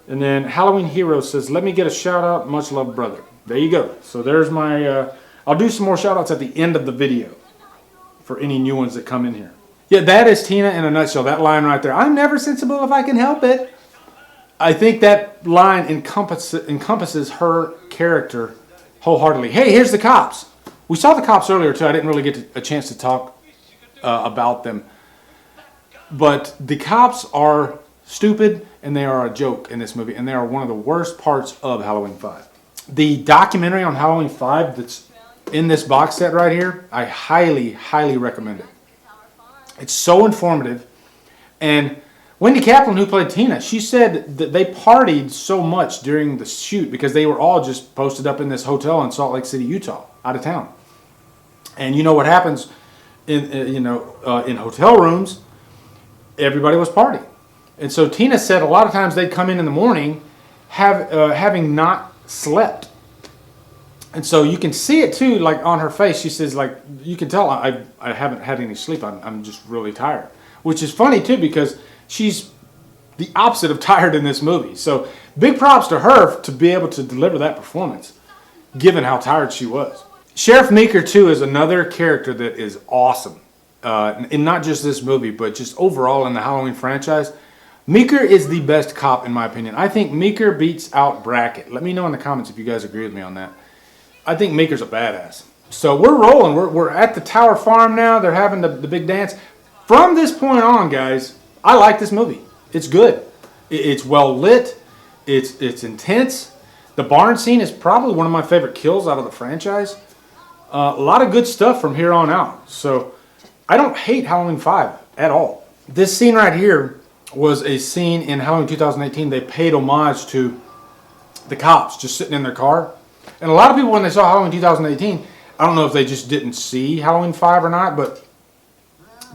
And then Halloween Hero says, let me get a shout out. Much love, brother. There you go. So there's my I'll do some more shout outs at the end of the video for any new ones that come in here. Yeah, that is Tina in a nutshell. That line right there. I'm never sensible if I can help it. I think that line encompasses her character wholeheartedly. Hey, here's the cops. We saw the cops earlier too. I didn't really get a chance to talk about them. But the cops are stupid and they are a joke in this movie. And they are one of the worst parts of Halloween 5. The documentary on Halloween 5 that's in this box set right here, I highly, highly recommend it. It's so informative. And Wendy Kaplan, who played Tina, she said that they partied so much during the shoot because they were all just posted up in this hotel in Salt Lake City, Utah, out of town. And you know what happens in hotel rooms? Everybody was partying. And so Tina said a lot of times they'd come in the morning having not slept. And so you can see it too, like on her face. She says, like, you can tell I haven't had any sleep. I'm just really tired. Which is funny too because she's the opposite of tired in this movie. So big props to her to be able to deliver that performance, given how tired she was. Sheriff Meeker too is another character that is awesome. In not just this movie, but just overall in the Halloween franchise. Meeker is the best cop in my opinion. I think Meeker beats out Brackett. Let me know in the comments if you guys agree with me on that. I think Meeker's a badass. So we're rolling. We're at the Tower Farm now. They're having the big dance. From this point on, guys, I like this movie. It's good. It's well lit. It's intense. The barn scene is probably one of my favorite kills out of the franchise. A lot of good stuff from here on out. So I don't hate Halloween 5 at all. This scene right here was a scene in Halloween 2018. They paid homage to the cops just sitting in their car. And a lot of people, when they saw Halloween 2018, I don't know if they just didn't see Halloween 5 or not, but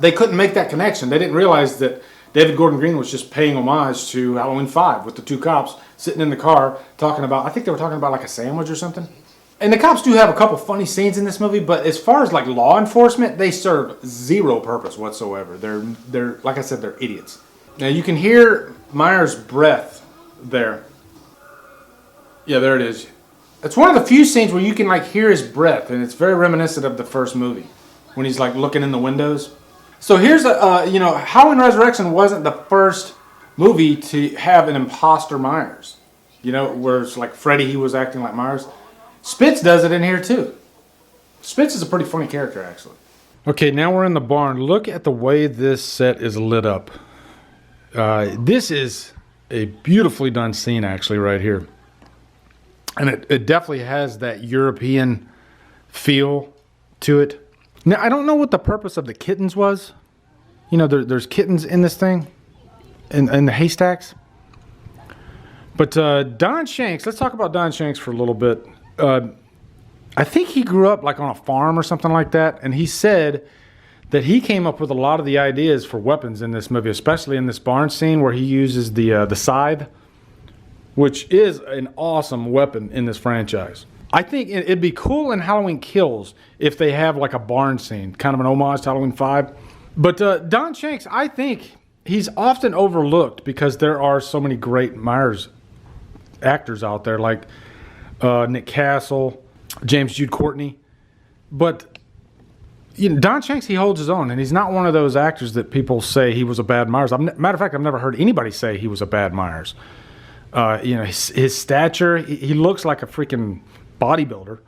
they couldn't make that connection. They didn't realize that David Gordon Green was just paying homage to Halloween 5 with the two cops sitting in the car talking about, I think they were talking about like a sandwich or something. And the cops do have a couple funny scenes in this movie, but as far as like law enforcement, they serve zero purpose whatsoever. They're like I said, they're idiots. Now you can hear Myers' breath there. Yeah, there it is. It's one of the few scenes where you can like hear his breath, and it's very reminiscent of the first movie when he's like looking in the windows. So here's Halloween Resurrection wasn't the first movie to have an imposter Myers. Where it's like Freddy, he was acting like Myers. Spitz does it in here too. Spitz is a pretty funny character, actually. Okay, now we're in the barn. Look at the way this set is lit up. This is a beautifully done scene, actually, right here. And it definitely has that European feel to it. Now, I don't know what the purpose of the kittens was. There's kittens in this thing, in the haystacks. But Don Shanks, let's talk about Don Shanks for a little bit. I think he grew up like on a farm or something like that. And he said that he came up with a lot of the ideas for weapons in this movie, especially in this barn scene where he uses the scythe, which is an awesome weapon in this franchise. I think it'd be cool in Halloween Kills if they have like a barn scene, kind of an homage to Halloween 5. But Don Shanks, I think he's often overlooked because there are so many great Myers actors out there like Nick Castle, James Jude Courtney. But Don Shanks, he holds his own, and he's not one of those actors that people say he was a bad Myers. Matter of fact, I've never heard anybody say he was a bad Myers. His stature, he looks like a freaking bodybuilder.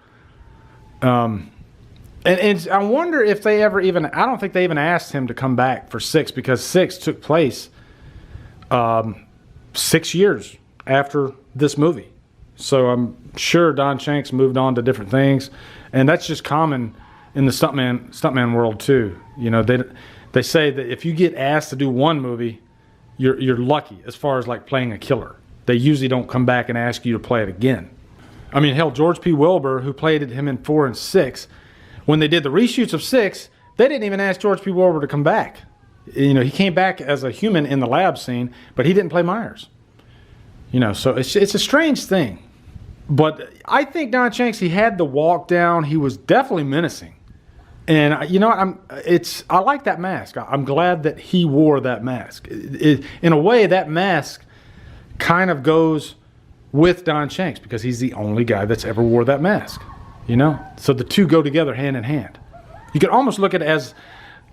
And I wonder if they ever even, I don't think they even asked him to come back for 6 because 6 took place 6 years after this movie. So I'm sure Don Shanks moved on to different things. And that's just common in the stuntman world too. They say that if you get asked to do one movie, you're lucky as far as like playing a killer. They usually don't come back and ask you to play it again. I mean, hell, George P. Wilbur, who played him in 4 and 6, when they did the reshoots of 6, they didn't even ask George P. Wilbur to come back. He came back as a human in the lab scene, but he didn't play Myers. So it's a strange thing. But I think Don Shanks, he had the walk down. He was definitely menacing. And I like that mask. I'm glad that he wore that mask. In a way, that mask kind of goes with Don Shanks because he's the only guy that's ever wore that mask. You know? So the two go together hand in hand. You could almost look at it as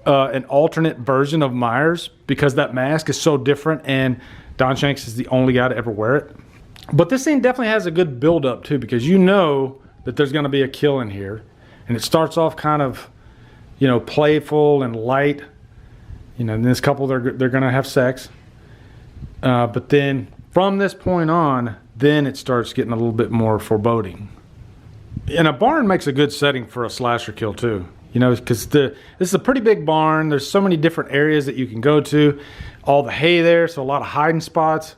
an alternate version of Myers, because that mask is so different and Don Shanks is the only guy to ever wear it. But this scene definitely has a good build up too, because you know that there's going to be a kill in here. And it starts off kind of, you know, playful and light. You know, in this couple, they're going to have sex. But then from this point on, then it starts getting a little bit more foreboding. And a barn makes a good setting for a slasher kill too. You know, because this is a pretty big barn. There's so many different areas that you can go to. All the hay there, so a lot of hiding spots.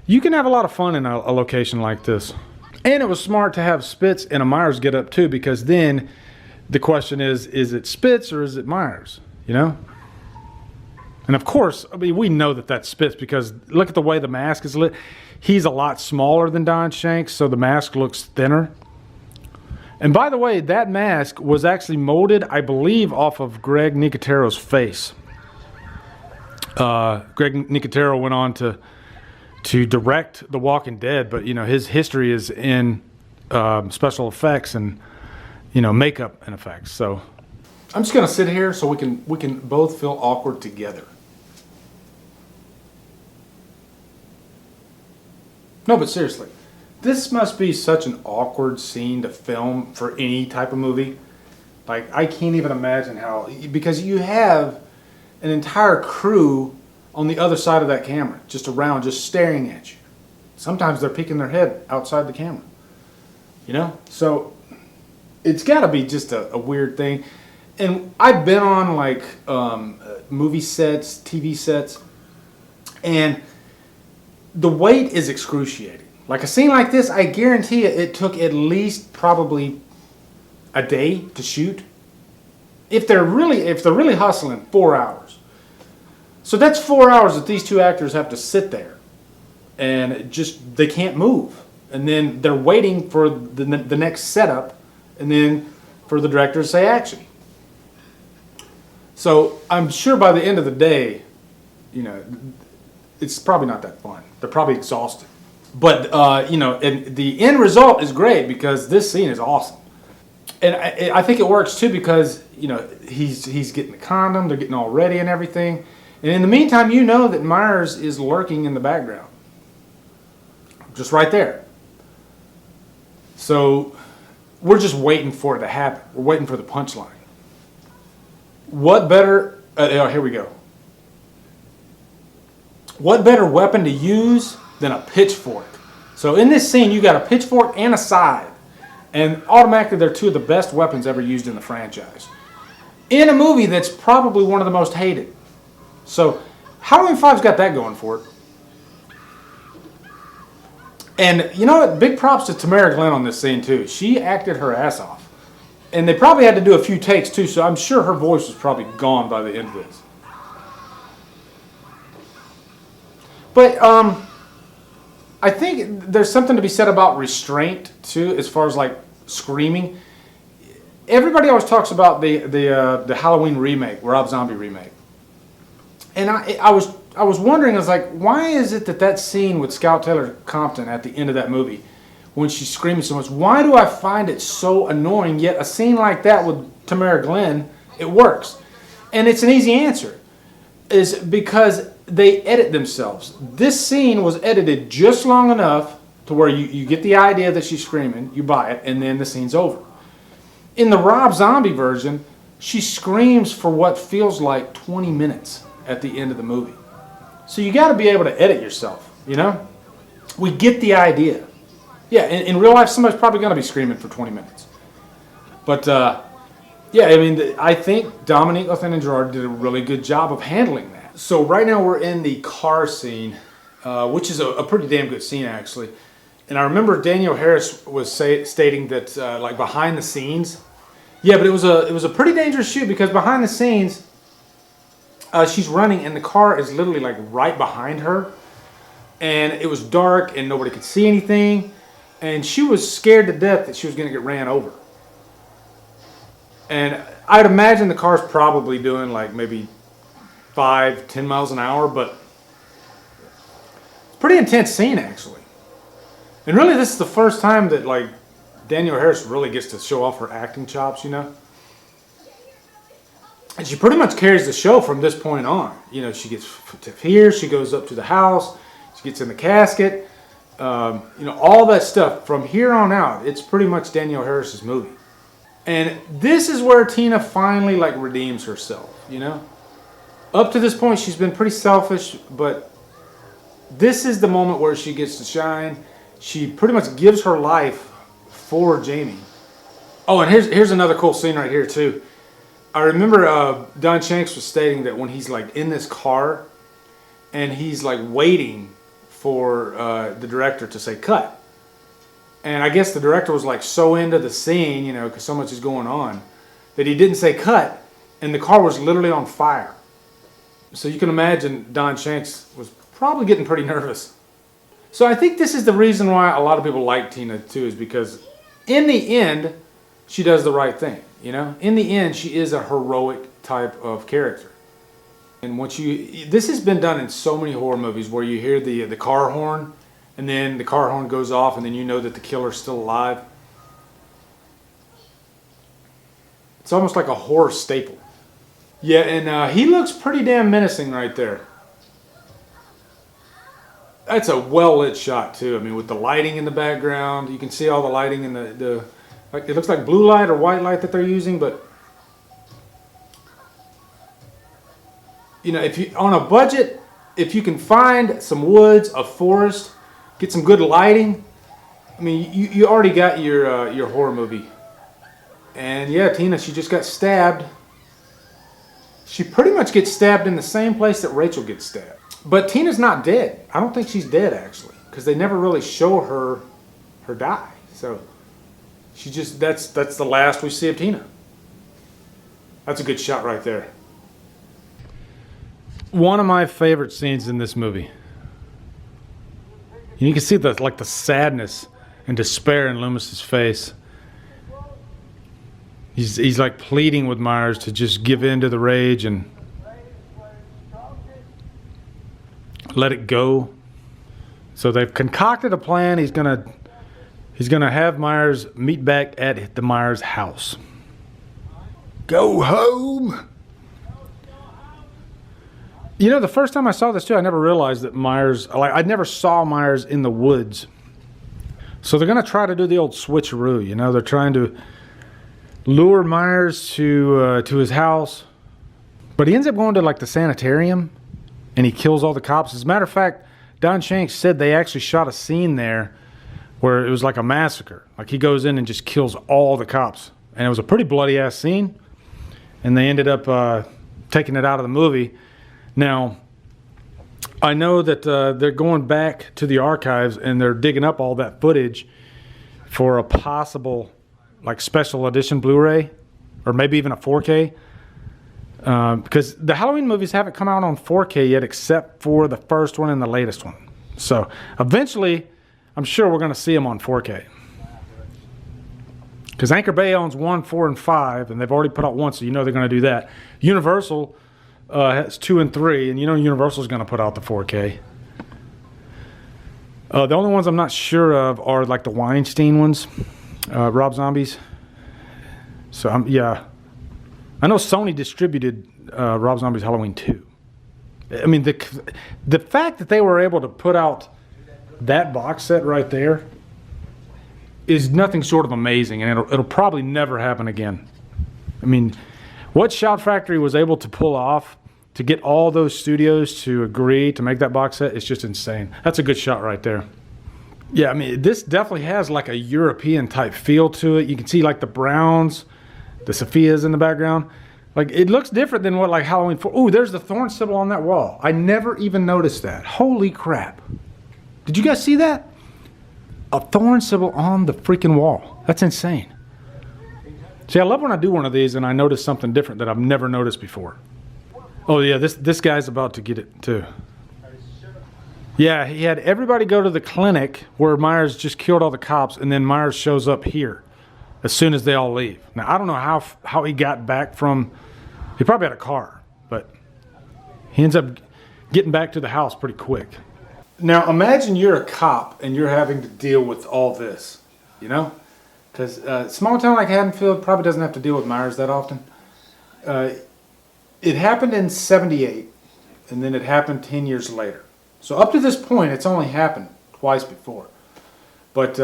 You can have a lot of fun in a location like this. And it was smart to have Spitz and a Myers get up too, because then the question is it Spitz or is it Myers? You know? And of course, I mean, we know that that's Spitz, because look at the way the mask is lit. He's a lot smaller than Don Shanks, so the mask looks thinner. And by the way, that mask was actually molded, I believe, off of Greg Nicotero's face. Greg Nicotero went on to direct The Walking Dead, but you know, his history is in special effects and, you know, makeup and effects. So I'm just gonna sit here so we can both feel awkward together. No, but seriously, this must be such an awkward scene to film for any type of movie. Like, I can't even imagine how, because you have an entire crew on the other side of that camera, just around, just staring at you. Sometimes they're peeking their head outside the camera, you know? So it's gotta be just a weird thing. And I've been on like movie sets, TV sets, and the wait is excruciating. Like a scene like this, I guarantee it took at least probably a day to shoot. If they're really hustling, 4 hours. So that's 4 hours that these two actors have to sit there, and just they can't move. And then they're waiting for the next setup, and then for the director to say action. So I'm sure by the end of the day, you know, it's probably not that fun. They're probably exhausted. But, you know, and the end result is great, because this scene is awesome. And I think it works too, because, you know, he's getting the condom, they're getting all ready and everything. And in the meantime, you know that Myers is lurking in the background. Just right there. So we're just waiting for it to happen. We're waiting for the punchline. What better, oh, here we go. What better weapon to use than a pitchfork? So in this scene, you got a pitchfork and a scythe. And automatically, they're two of the best weapons ever used in the franchise. In a movie that's probably one of the most hated. So Halloween 5's got that going for it. And you know what? Big props to Tamara Glenn on this scene too. She acted her ass off. And they probably had to do a few takes too, so I'm sure her voice was probably gone by the end of this. But I think there's something to be said about restraint too, as far as like screaming. Everybody always talks about the Halloween remake, Rob Zombie remake. And I was wondering, I was like, why is it that scene with Scout Taylor Compton at the end of that movie, when she's screaming so much, why do I find it so annoying? Yet a scene like that with Tamara Glenn, it works. And it's an easy answer. Is because they edit themselves. This scene was edited just long enough to where you get the idea that she's screaming, you buy it, and then the scene's over. In the Rob Zombie version, she screams for what feels like 20 minutes at the end of the movie. So you got to be able to edit yourself, you know? We get the idea. Yeah, in real life, somebody's probably going to be screaming for 20 minutes. But, yeah, I mean, I think Dominique Othen-Gerard did a really good job of handling that. So right now we're in the car scene, which is a pretty damn good scene, actually. And I remember Danielle Harris was stating that, like, behind the scenes. Yeah, but it was a pretty dangerous shoot, because behind the scenes, she's running and the car is literally like right behind her, and it was dark and nobody could see anything, and she was scared to death that she was going to get ran over. And I'd imagine the car's probably doing like maybe 5-10 miles an hour, but it's a pretty intense scene actually. And really, this is the first time that like Danielle Harris really gets to show off her acting chops, you know. And she pretty much carries the show from this point on. You know, she gets to here, she goes up to the house, she gets in the casket. You know, all that stuff from here on out, it's pretty much Danielle Harris's movie. And this is where Tina finally like redeems herself, you know. Up to this point, she's been pretty selfish, but this is the moment where she gets to shine. She pretty much gives her life for Jamie. Oh, and here's another cool scene right here too. I remember Don Shanks was stating that when he's like in this car and he's like waiting for the director to say cut. And I guess the director was like so into the scene, you know, because so much is going on, that he didn't say cut, and the car was literally on fire. So you can imagine Don Shanks was probably getting pretty nervous. So I think this is the reason why a lot of people like Tina too, is because in the end, she does the right thing, you know? In the end, she is a heroic type of character. And this has been done in so many horror movies where you hear the car horn, and then the car horn goes off, and then you know that the killer's still alive. It's almost like a horror staple. Yeah, and he looks pretty damn menacing right there. That's a well-lit shot too. I mean, with the lighting in the background, you can see all the lighting in the like, it looks like blue light or white light that they're using, but you know, if you on a budget, if you can find some woods, a forest, get some good lighting, I mean, you already got your horror movie. And yeah, Tina, she just got stabbed. She pretty much gets stabbed in the same place that Rachel gets stabbed. But Tina's not dead. I don't think she's dead, actually, because they never really show her die. So she just that's the last we see of Tina. That's a good shot right there. One of my favorite scenes in this movie. And you can see the sadness and despair in Loomis's face. He's like pleading with Myers to just give in to the rage and let it go. So they've concocted a plan. He's gonna have Myers meet back at the Myers house. Go home. You know, the first time I saw this too, I never realized that Myers, like, I never saw Myers in the woods. So they're gonna try to do the old switcheroo. You know, they're trying to lure Myers to his house, but he ends up going to like the sanitarium, and he kills all the cops. As a matter of fact, Don Shanks said they actually shot a scene there where it was like a massacre. Like he goes in and just kills all the cops, and it was a pretty bloody ass scene. And they ended up taking it out of the movie. Now, I know that they're going back to the archives and they're digging up all that footage for a possible like special edition Blu-ray, or maybe even a 4K, because the Halloween movies haven't come out on 4K yet, except for the first one and the latest one. So eventually, I'm sure we're going to see them on 4K. Because Anchor Bay owns 1, 4, and 5, and they've already put out 1, so you know they're going to do that. Universal has 2 and 3, and you know Universal's going to put out the 4K. The only ones I'm not sure of are like the Weinstein ones. Rob Zombie's. So yeah, I know Sony distributed Rob Zombie's Halloween 2. I mean, the fact that they were able to put out that box set right there is nothing short of amazing, and it'll probably never happen again. I mean, what Shout Factory was able to pull off to get all those studios to agree to make that box set is just insane. That's a good shot right there. Yeah, I mean, this definitely has like a European type feel to it. You can see like the browns, the Sophias in the background. Like, it looks different than what like Halloween 4. Ooh, there's the thorn symbol on that wall. I never even noticed that. Holy crap. Did you guys see that? A thorn symbol on the freaking wall. That's insane. See, I love when I do one of these and I notice something different that I've never noticed before. Oh yeah, this guy's about to get it too. Yeah, he had everybody go to the clinic where Myers just killed all the cops, and then Myers shows up here as soon as they all leave. Now, I don't know how he got back from... He probably had a car, but he ends up getting back to the house pretty quick. Now, imagine you're a cop and you're having to deal with all this, you know? Because small town like Haddonfield probably doesn't have to deal with Myers that often. It happened in 78, and then it happened 10 years later. So up to this point, it's only happened twice before. But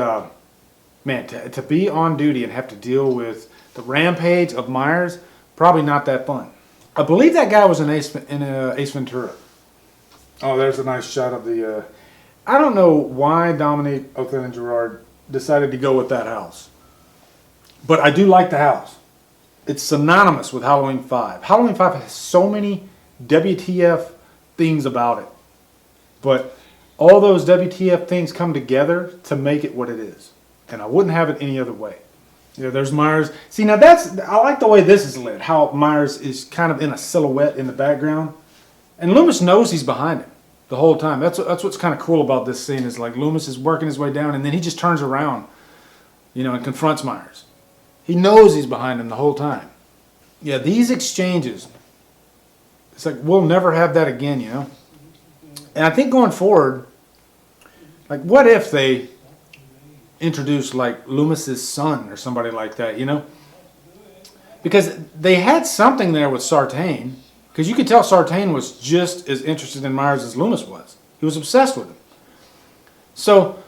man, to be on duty and have to deal with the rampage of Myers, probably not that fun. I believe that guy was in Ace Ventura. Oh, there's a nice shot of the... I don't know why Dominique O'Flynn-Gerard decided to go with that house. But I do like the house. It's synonymous with Halloween 5. Halloween 5 has so many WTF things about it. But all those WTF things come together to make it what it is. And I wouldn't have it any other way. You know, there's Myers. See, now I like the way this is lit. How Myers is kind of in a silhouette in the background. And Loomis knows he's behind him the whole time. That's what's kind of cool about this scene, is like Loomis is working his way down and then he just turns around, you know, and confronts Myers. He knows he's behind him the whole time. Yeah, these exchanges, it's like we'll never have that again, you know. And I think going forward, like what if they introduced like Loomis's son or somebody like that, you know? Because they had something there with Sartain. Because you could tell Sartain was just as interested in Myers as Loomis was. He was obsessed with him. So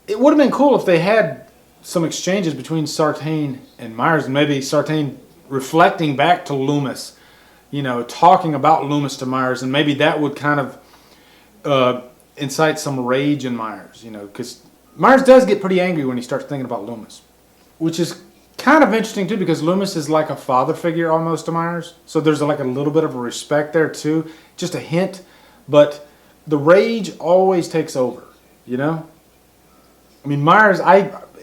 it would have been cool if they had some exchanges between Sartain and Myers, and maybe Sartain reflecting back to Loomis, you know, talking about Loomis to Myers, and maybe that would kind of incite some rage in Myers, you know, because Myers does get pretty angry when he starts thinking about Loomis, which is kind of interesting too, because Loomis is like a father figure almost to Myers. So there's like a little bit of a respect there too, just a hint. But the rage always takes over, you know? I mean, Myers,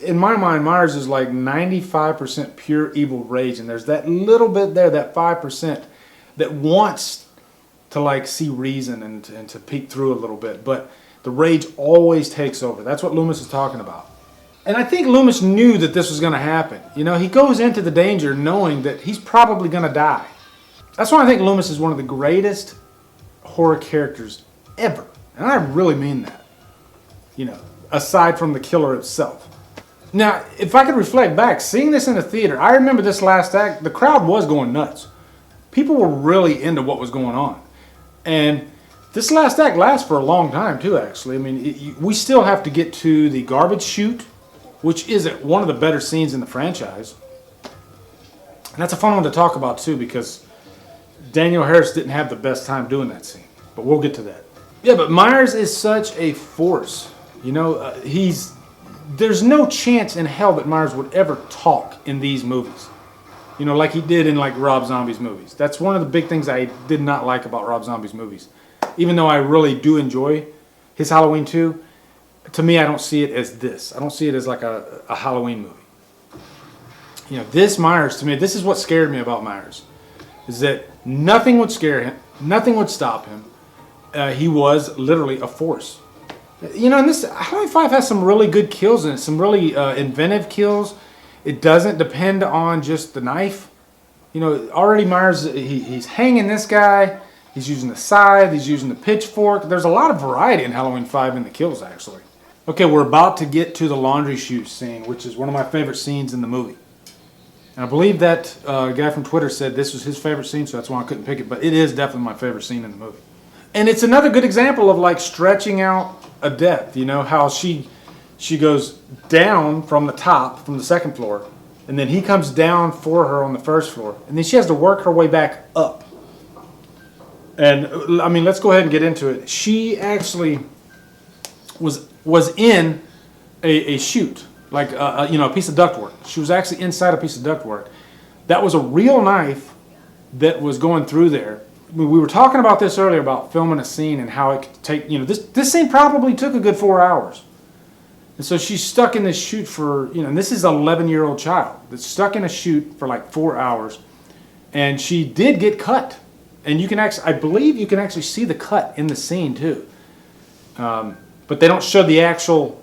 in my mind, Myers is like 95% pure evil rage. And there's that little bit there, that 5% that wants to like see reason and to peek through a little bit. But the rage always takes over. That's what Loomis is talking about. And I think Loomis knew that this was going to happen. You know, he goes into the danger knowing that he's probably going to die. That's why I think Loomis is one of the greatest horror characters ever. And I really mean that. You know, aside from the killer itself. Now, if I could reflect back, seeing this in the theater, I remember this last act, the crowd was going nuts. People were really into what was going on. And this last act lasts for a long time too, actually. I mean, we still have to get to the garbage chute, which is one of the better scenes in the franchise. And that's a fun one to talk about too, because Daniel Harris didn't have the best time doing that scene. But we'll get to that. Yeah, but Myers is such a force. You know, there's no chance in hell that Myers would ever talk in these movies. You know, like he did in like Rob Zombie's movies. That's one of the big things I did not like about Rob Zombie's movies. Even though I really do enjoy his Halloween 2, to me, I don't see it as this. I don't see it as like a Halloween movie. You know, this Myers, to me, this is what scared me about Myers. Is that nothing would scare him. Nothing would stop him. He was literally a force. You know, and this Halloween 5 has some really good kills in it. Some really inventive kills. It doesn't depend on just the knife. You know, already Myers, he's hanging this guy. He's using the scythe. He's using the pitchfork. There's a lot of variety in Halloween 5 in the kills, actually. Okay, we're about to get to the laundry chute scene, which is one of my favorite scenes in the movie. And I believe that guy from Twitter said this was his favorite scene, so that's why I couldn't pick it. But it is definitely my favorite scene in the movie. And it's another good example of like stretching out a depth. You know, how she goes down from the top, from the second floor, and then he comes down for her on the first floor. And then she has to work her way back up. And, I mean, let's go ahead and get into it. She actually was in a chute, like, you know, a piece of ductwork. She was actually inside a piece of ductwork. That was a real knife that was going through there. We were talking about this earlier, about filming a scene and how it could take, you know, this scene probably took a good 4 hours. And so she's stuck in this chute for, you know, and this is an 11-year-old child that's stuck in a chute for like 4 hours. And she did get cut. And you can actually, I believe you can actually see the cut in the scene too. But they don't show the actual,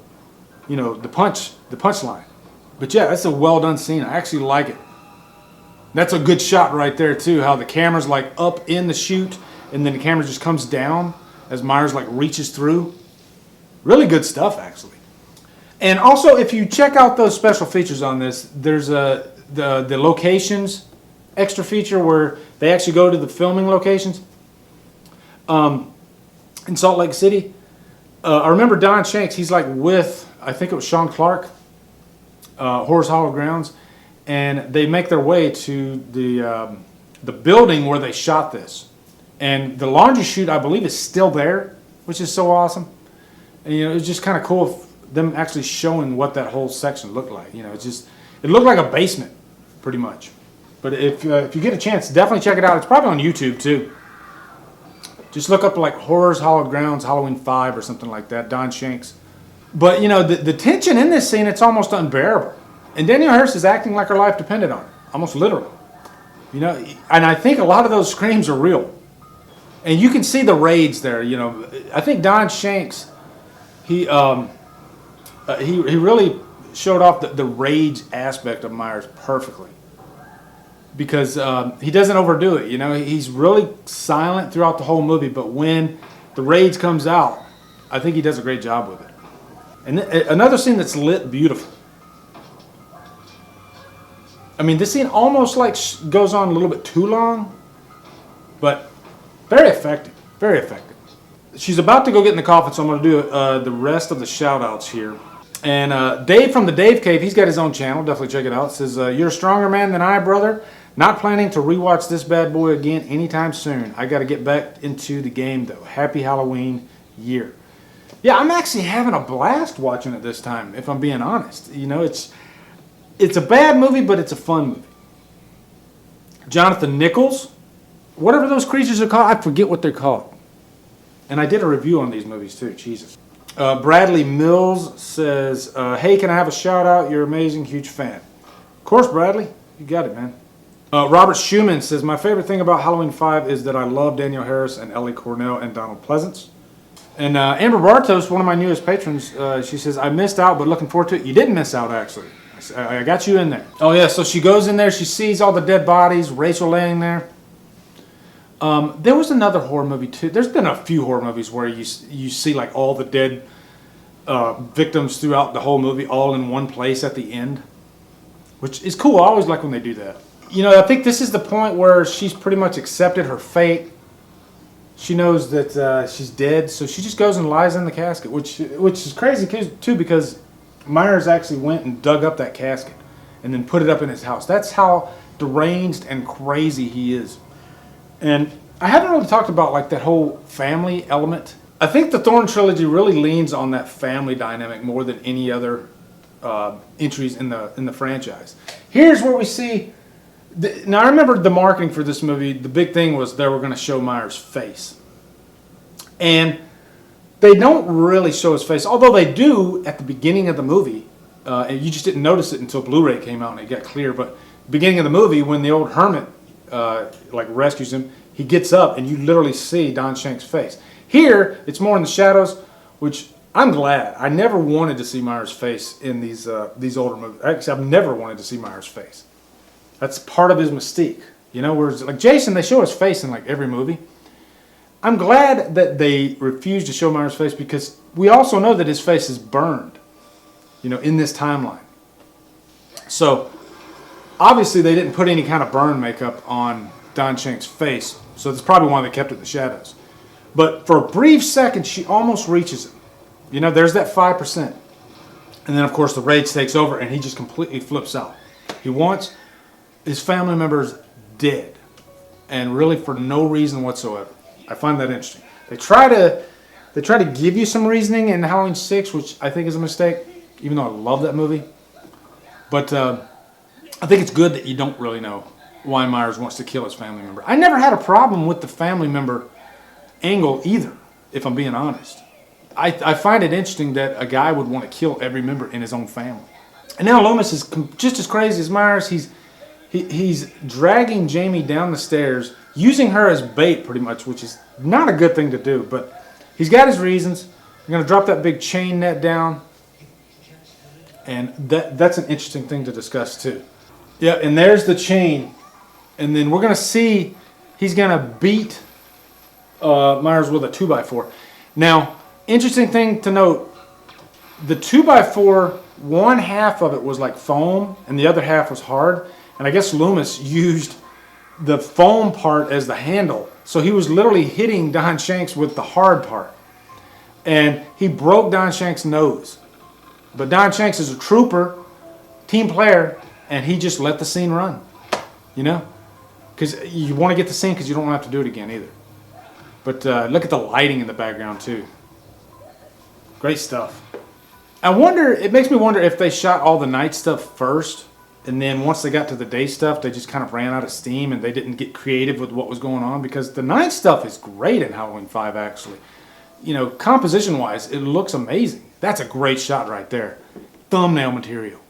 you know, the punchline. But yeah, that's a well done scene. I actually like it. That's a good shot right there too, how the camera's like up in the chute and then the camera just comes down as Myers like reaches through. Really good stuff, actually. And also, if you check out those special features on this, there's the locations extra feature where they actually go to the filming locations in Salt Lake City. I remember Don Shanks, he's like with, I think it was Sean Clark, Horror's Hollow Grounds, and they make their way to the building where they shot this. And the laundry chute, I believe, is still there, which is so awesome. And, you know, it's just kind of cool them actually showing what that whole section looked like. You know, it looked like a basement, pretty much. But if you get a chance, definitely check it out. It's probably on YouTube too. Just look up like Horror's Hollow Grounds, Halloween 5 or something like that, Don Shanks. But, you know, the tension in this scene, it's almost unbearable. And Danielle Harris is acting like her life depended on it, almost literally. You know, and I think a lot of those screams are real. And you can see the rage there, you know. I think Don Shanks, he really showed off the rage aspect of Myers perfectly. Because he doesn't overdo it, you know. He's really silent throughout the whole movie, but when the rage comes out, I think he does a great job with it. And another scene that's lit beautiful. I mean, this scene almost like goes on a little bit too long, but very effective, very effective. She's about to go get in the coffin, so I'm going to do the rest of the shout-outs here. And Dave from the Dave Cave, he's got his own channel. Definitely check it out. It says, "You're a stronger man than I, brother. Not planning to rewatch this bad boy again anytime soon. I got to get back into the game, though. Happy Halloween year." Yeah, I'm actually having a blast watching it this time, if I'm being honest. You know, it's a bad movie, but it's a fun movie. Jonathan Nichols, whatever those creatures are called, I forget what they're called. And I did a review on these movies too, Jesus. Bradley Mills says, "Hey, can I have a shout out? You're amazing, huge fan." Of course, Bradley, you got it, man. Robert Schumann says, "My favorite thing about Halloween 5 is that I love Danielle Harris and Ellie Cornell and Donald Pleasance." And Amber Bartos, one of my newest patrons, she says, "I missed out, but looking forward to it." You didn't miss out, actually. I got you in there. Oh, yeah, so she goes in there. She sees all the dead bodies, Rachel laying there. There was another horror movie, too. There's been a few horror movies where you see, like, all the dead victims throughout the whole movie all in one place at the end, which is cool. I always like when they do that. You know, I think this is the point where she's pretty much accepted her fate. She knows that she's dead, so she just goes and lies in the casket, which is crazy too, because Myers actually went and dug up that casket and then put it up in his house. That's how deranged and crazy he is. And I haven't really talked about like that whole family element. I think the Thorn trilogy really leans on that family dynamic more than any other entries in the franchise. Here's where we see. Now, I remember the marketing for this movie, the big thing was they were going to show Myers' face. And they don't really show his face, although they do at the beginning of the movie. And you just didn't notice it until Blu-ray came out and it got clear. But beginning of the movie, when the old hermit like rescues him, he gets up and you literally see Don Shanks' face. Here, it's more in the shadows, which I'm glad. I never wanted to see Myers' face in these older movies. Actually, I've never wanted to see Myers' face. That's part of his mystique, you know. Whereas like Jason, they show his face in like every movie. I'm glad that they refused to show Myers' face because we also know that his face is burned, you know, in this timeline. So obviously they didn't put any kind of burn makeup on Don Shanks' face, so that's probably why they kept it in the shadows. But for a brief second, she almost reaches him. You know, there's that 5%, and then of course the rage takes over, and he just completely flips out. He wants his family members dead, and really for no reason whatsoever. I find that interesting. They try to give you some reasoning in Halloween 6, which I think is a mistake, even though I love that movie. But I think it's good that you don't really know why Myers wants to kill his family member. I never had a problem with the family member angle either, if I'm being honest. I find it interesting that a guy would want to kill every member in his own family. And now Loomis is just as crazy as Myers. He's dragging Jamie down the stairs, using her as bait pretty much, which is not a good thing to do. But he's got his reasons. I'm going to drop that big chain net down. And that's an interesting thing to discuss too. Yeah, and there's the chain. And then we're going to see he's going to beat Myers with a 2x4. Now, interesting thing to note, the 2x4, one half of it was like foam and the other half was hard. And I guess Loomis used the foam part as the handle. So he was literally hitting Don Shanks with the hard part. And he broke Don Shanks' nose. But Don Shanks is a trooper, team player, and he just let the scene run. You know? Because you want to get the scene because you don't have to do it again either. But look at the lighting in the background too. Great stuff. I wonder, it makes me wonder if they shot all the night stuff first, and then once they got to the day stuff, they just kind of ran out of steam and they didn't get creative with what was going on, because the night stuff is great in Halloween 5 actually. You know, composition wise, it looks amazing. That's a great shot right there. Thumbnail material.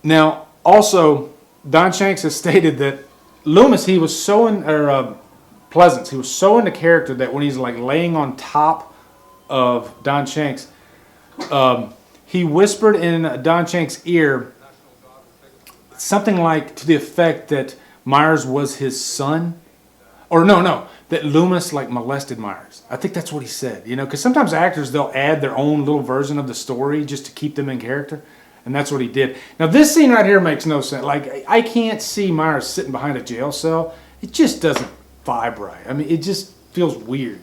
Now, also, Don Shanks has stated that Loomis, he was so in, Pleasance, he was so into character that when he's like laying on top of Don Shanks, he whispered in Don Shanks' ear something like to the effect that Myers was his son. Or no, that Loomis like molested Myers. I think that's what he said, you know, because sometimes actors, they'll add their own little version of the story just to keep them in character. And that's what he did. Now this scene right here makes no sense. Like, I can't see Myers sitting behind a jail cell. It just doesn't vibe right. I mean, it just feels weird.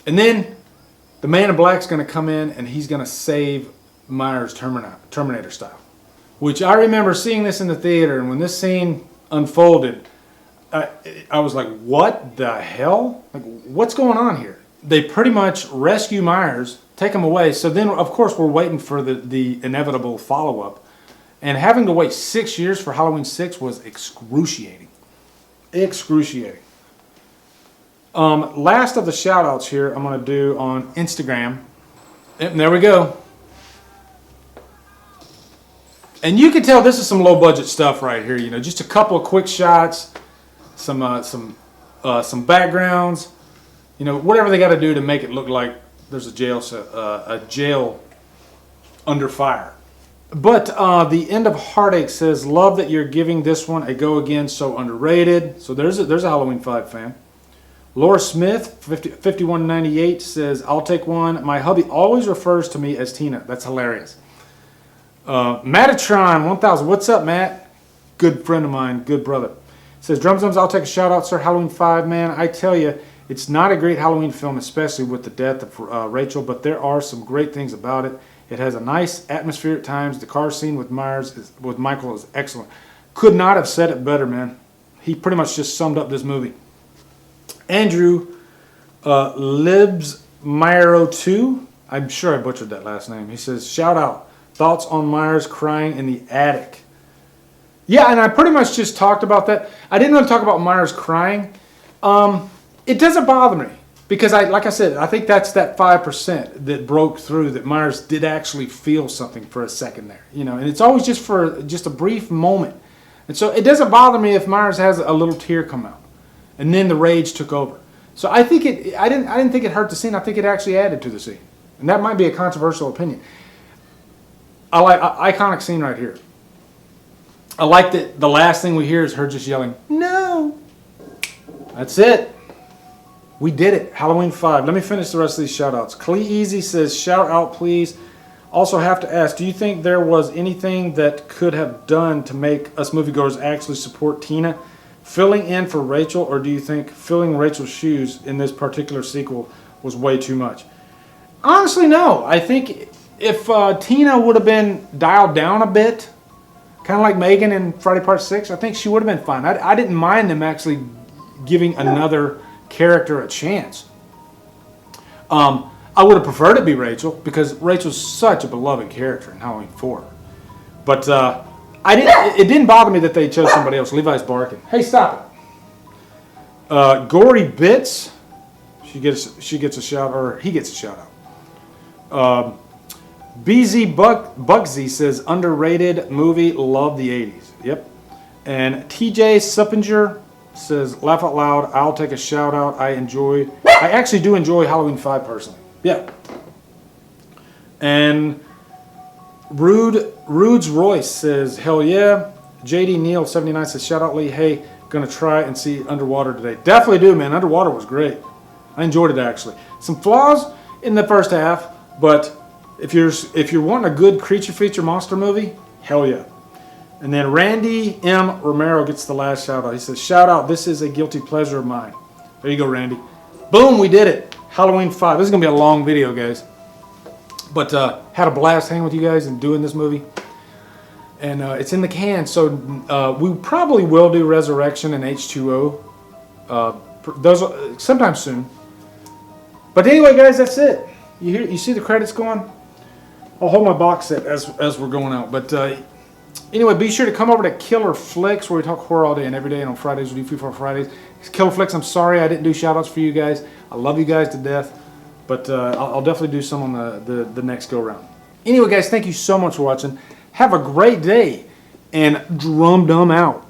And then the Man in Black's going to come in and he's going to save Myers Terminator style. Which I remember seeing this in the theater, and when this scene unfolded, I was like, what the hell? Like, what's going on here? They pretty much rescue Myers, take him away. So then, of course, we're waiting for the inevitable follow-up. And having to wait 6 years for Halloween 6 was excruciating. Excruciating. Last of the shout-outs here I'm going to do on Instagram. And there we go. And you can tell this is some low-budget stuff right here. You know, just a couple of quick shots, some backgrounds. You know, whatever they got to do to make it look like there's a jail under fire. But the End of Heartache says, love that you're giving this one a go again, so underrated. So there's a Halloween 5 fan. Laura Smith, 5198 says, I'll take one. My hubby always refers to me as Tina. That's hilarious. Mattatron 1000, what's up, Matt? Good friend of mine, good brother. Says, Drumdums, I'll take a shout out, sir. Halloween 5, man. I tell you, it's not a great Halloween film, especially with the death of Rachel, but there are some great things about it. It has a nice atmosphere at times. The car scene with Michael is excellent. Could not have said it better, man. He pretty much just summed up this movie. Andrew Loomis Myers 2, I'm sure I butchered that last name. He says, shout out. Thoughts on Myers crying in the attic? Yeah, and I pretty much just talked about that. I didn't really talk about Myers crying. It doesn't bother me because, like I said, I think that's that 5% that broke through, that Myers did actually feel something for a second there. You know, and it's always just for just a brief moment. And so it doesn't bother me if Myers has a little tear come out, and then the rage took over. So I think I didn't think it hurt the scene. I think it actually added to the scene, and that might be a controversial opinion. I like iconic scene right here. I like that the last thing we hear is her just yelling, no. That's it. We did it. Halloween 5. Let me finish the rest of these shout outs. Clee Easy says, shout out please. Also have to ask, do you think there was anything that could have done to make us moviegoers actually support Tina filling in for Rachel, or do you think filling Rachel's shoes in this particular sequel was way too much? Honestly, no. I think if Tina would have been dialed down a bit, kind of like Megan in Friday Part 6, I think she would have been fine. I didn't mind them actually giving another character a chance. I would have preferred it to be Rachel, because Rachel's such a beloved character in Halloween 4. But it didn't bother me that they chose somebody else. Levi's barking. Hey, stop it. Gory Bits, she gets a shout, or he gets a shout out. BZ Bugsy says, underrated movie, love the 80s. Yep. And TJ Suppinger says, laugh out loud, I'll take a shout out. I actually do enjoy Halloween 5 personally. Yeah. And Rudes Royce says, hell yeah. JD Neal 79 says, shout out Lee, hey, gonna try and see Underwater today. Definitely do, man. Underwater was great. I enjoyed it actually. Some flaws in the first half, but If you're wanting a good creature feature monster movie, hell yeah. And then Randy M. Romero gets the last shout out. He says, shout out, this is a guilty pleasure of mine. There you go, Randy. Boom, we did it. Halloween 5. This is going to be a long video, guys. But had a blast hanging with you guys and doing this movie. And it's in the can, so we probably will do Resurrection and H2O. Those sometime soon. But anyway, guys, that's it. You see the credits going? I'll hold my box set as we're going out. But anyway, be sure to come over to Killer Flicks, where we talk horror all day and every day. And on Fridays, we do Free for Fridays. It's Killer Flicks. I'm sorry I didn't do shout-outs for you guys. I love you guys to death. But I'll definitely do some on the next go-around. Anyway, guys, thank you so much for watching. Have a great day. And Drumdum out.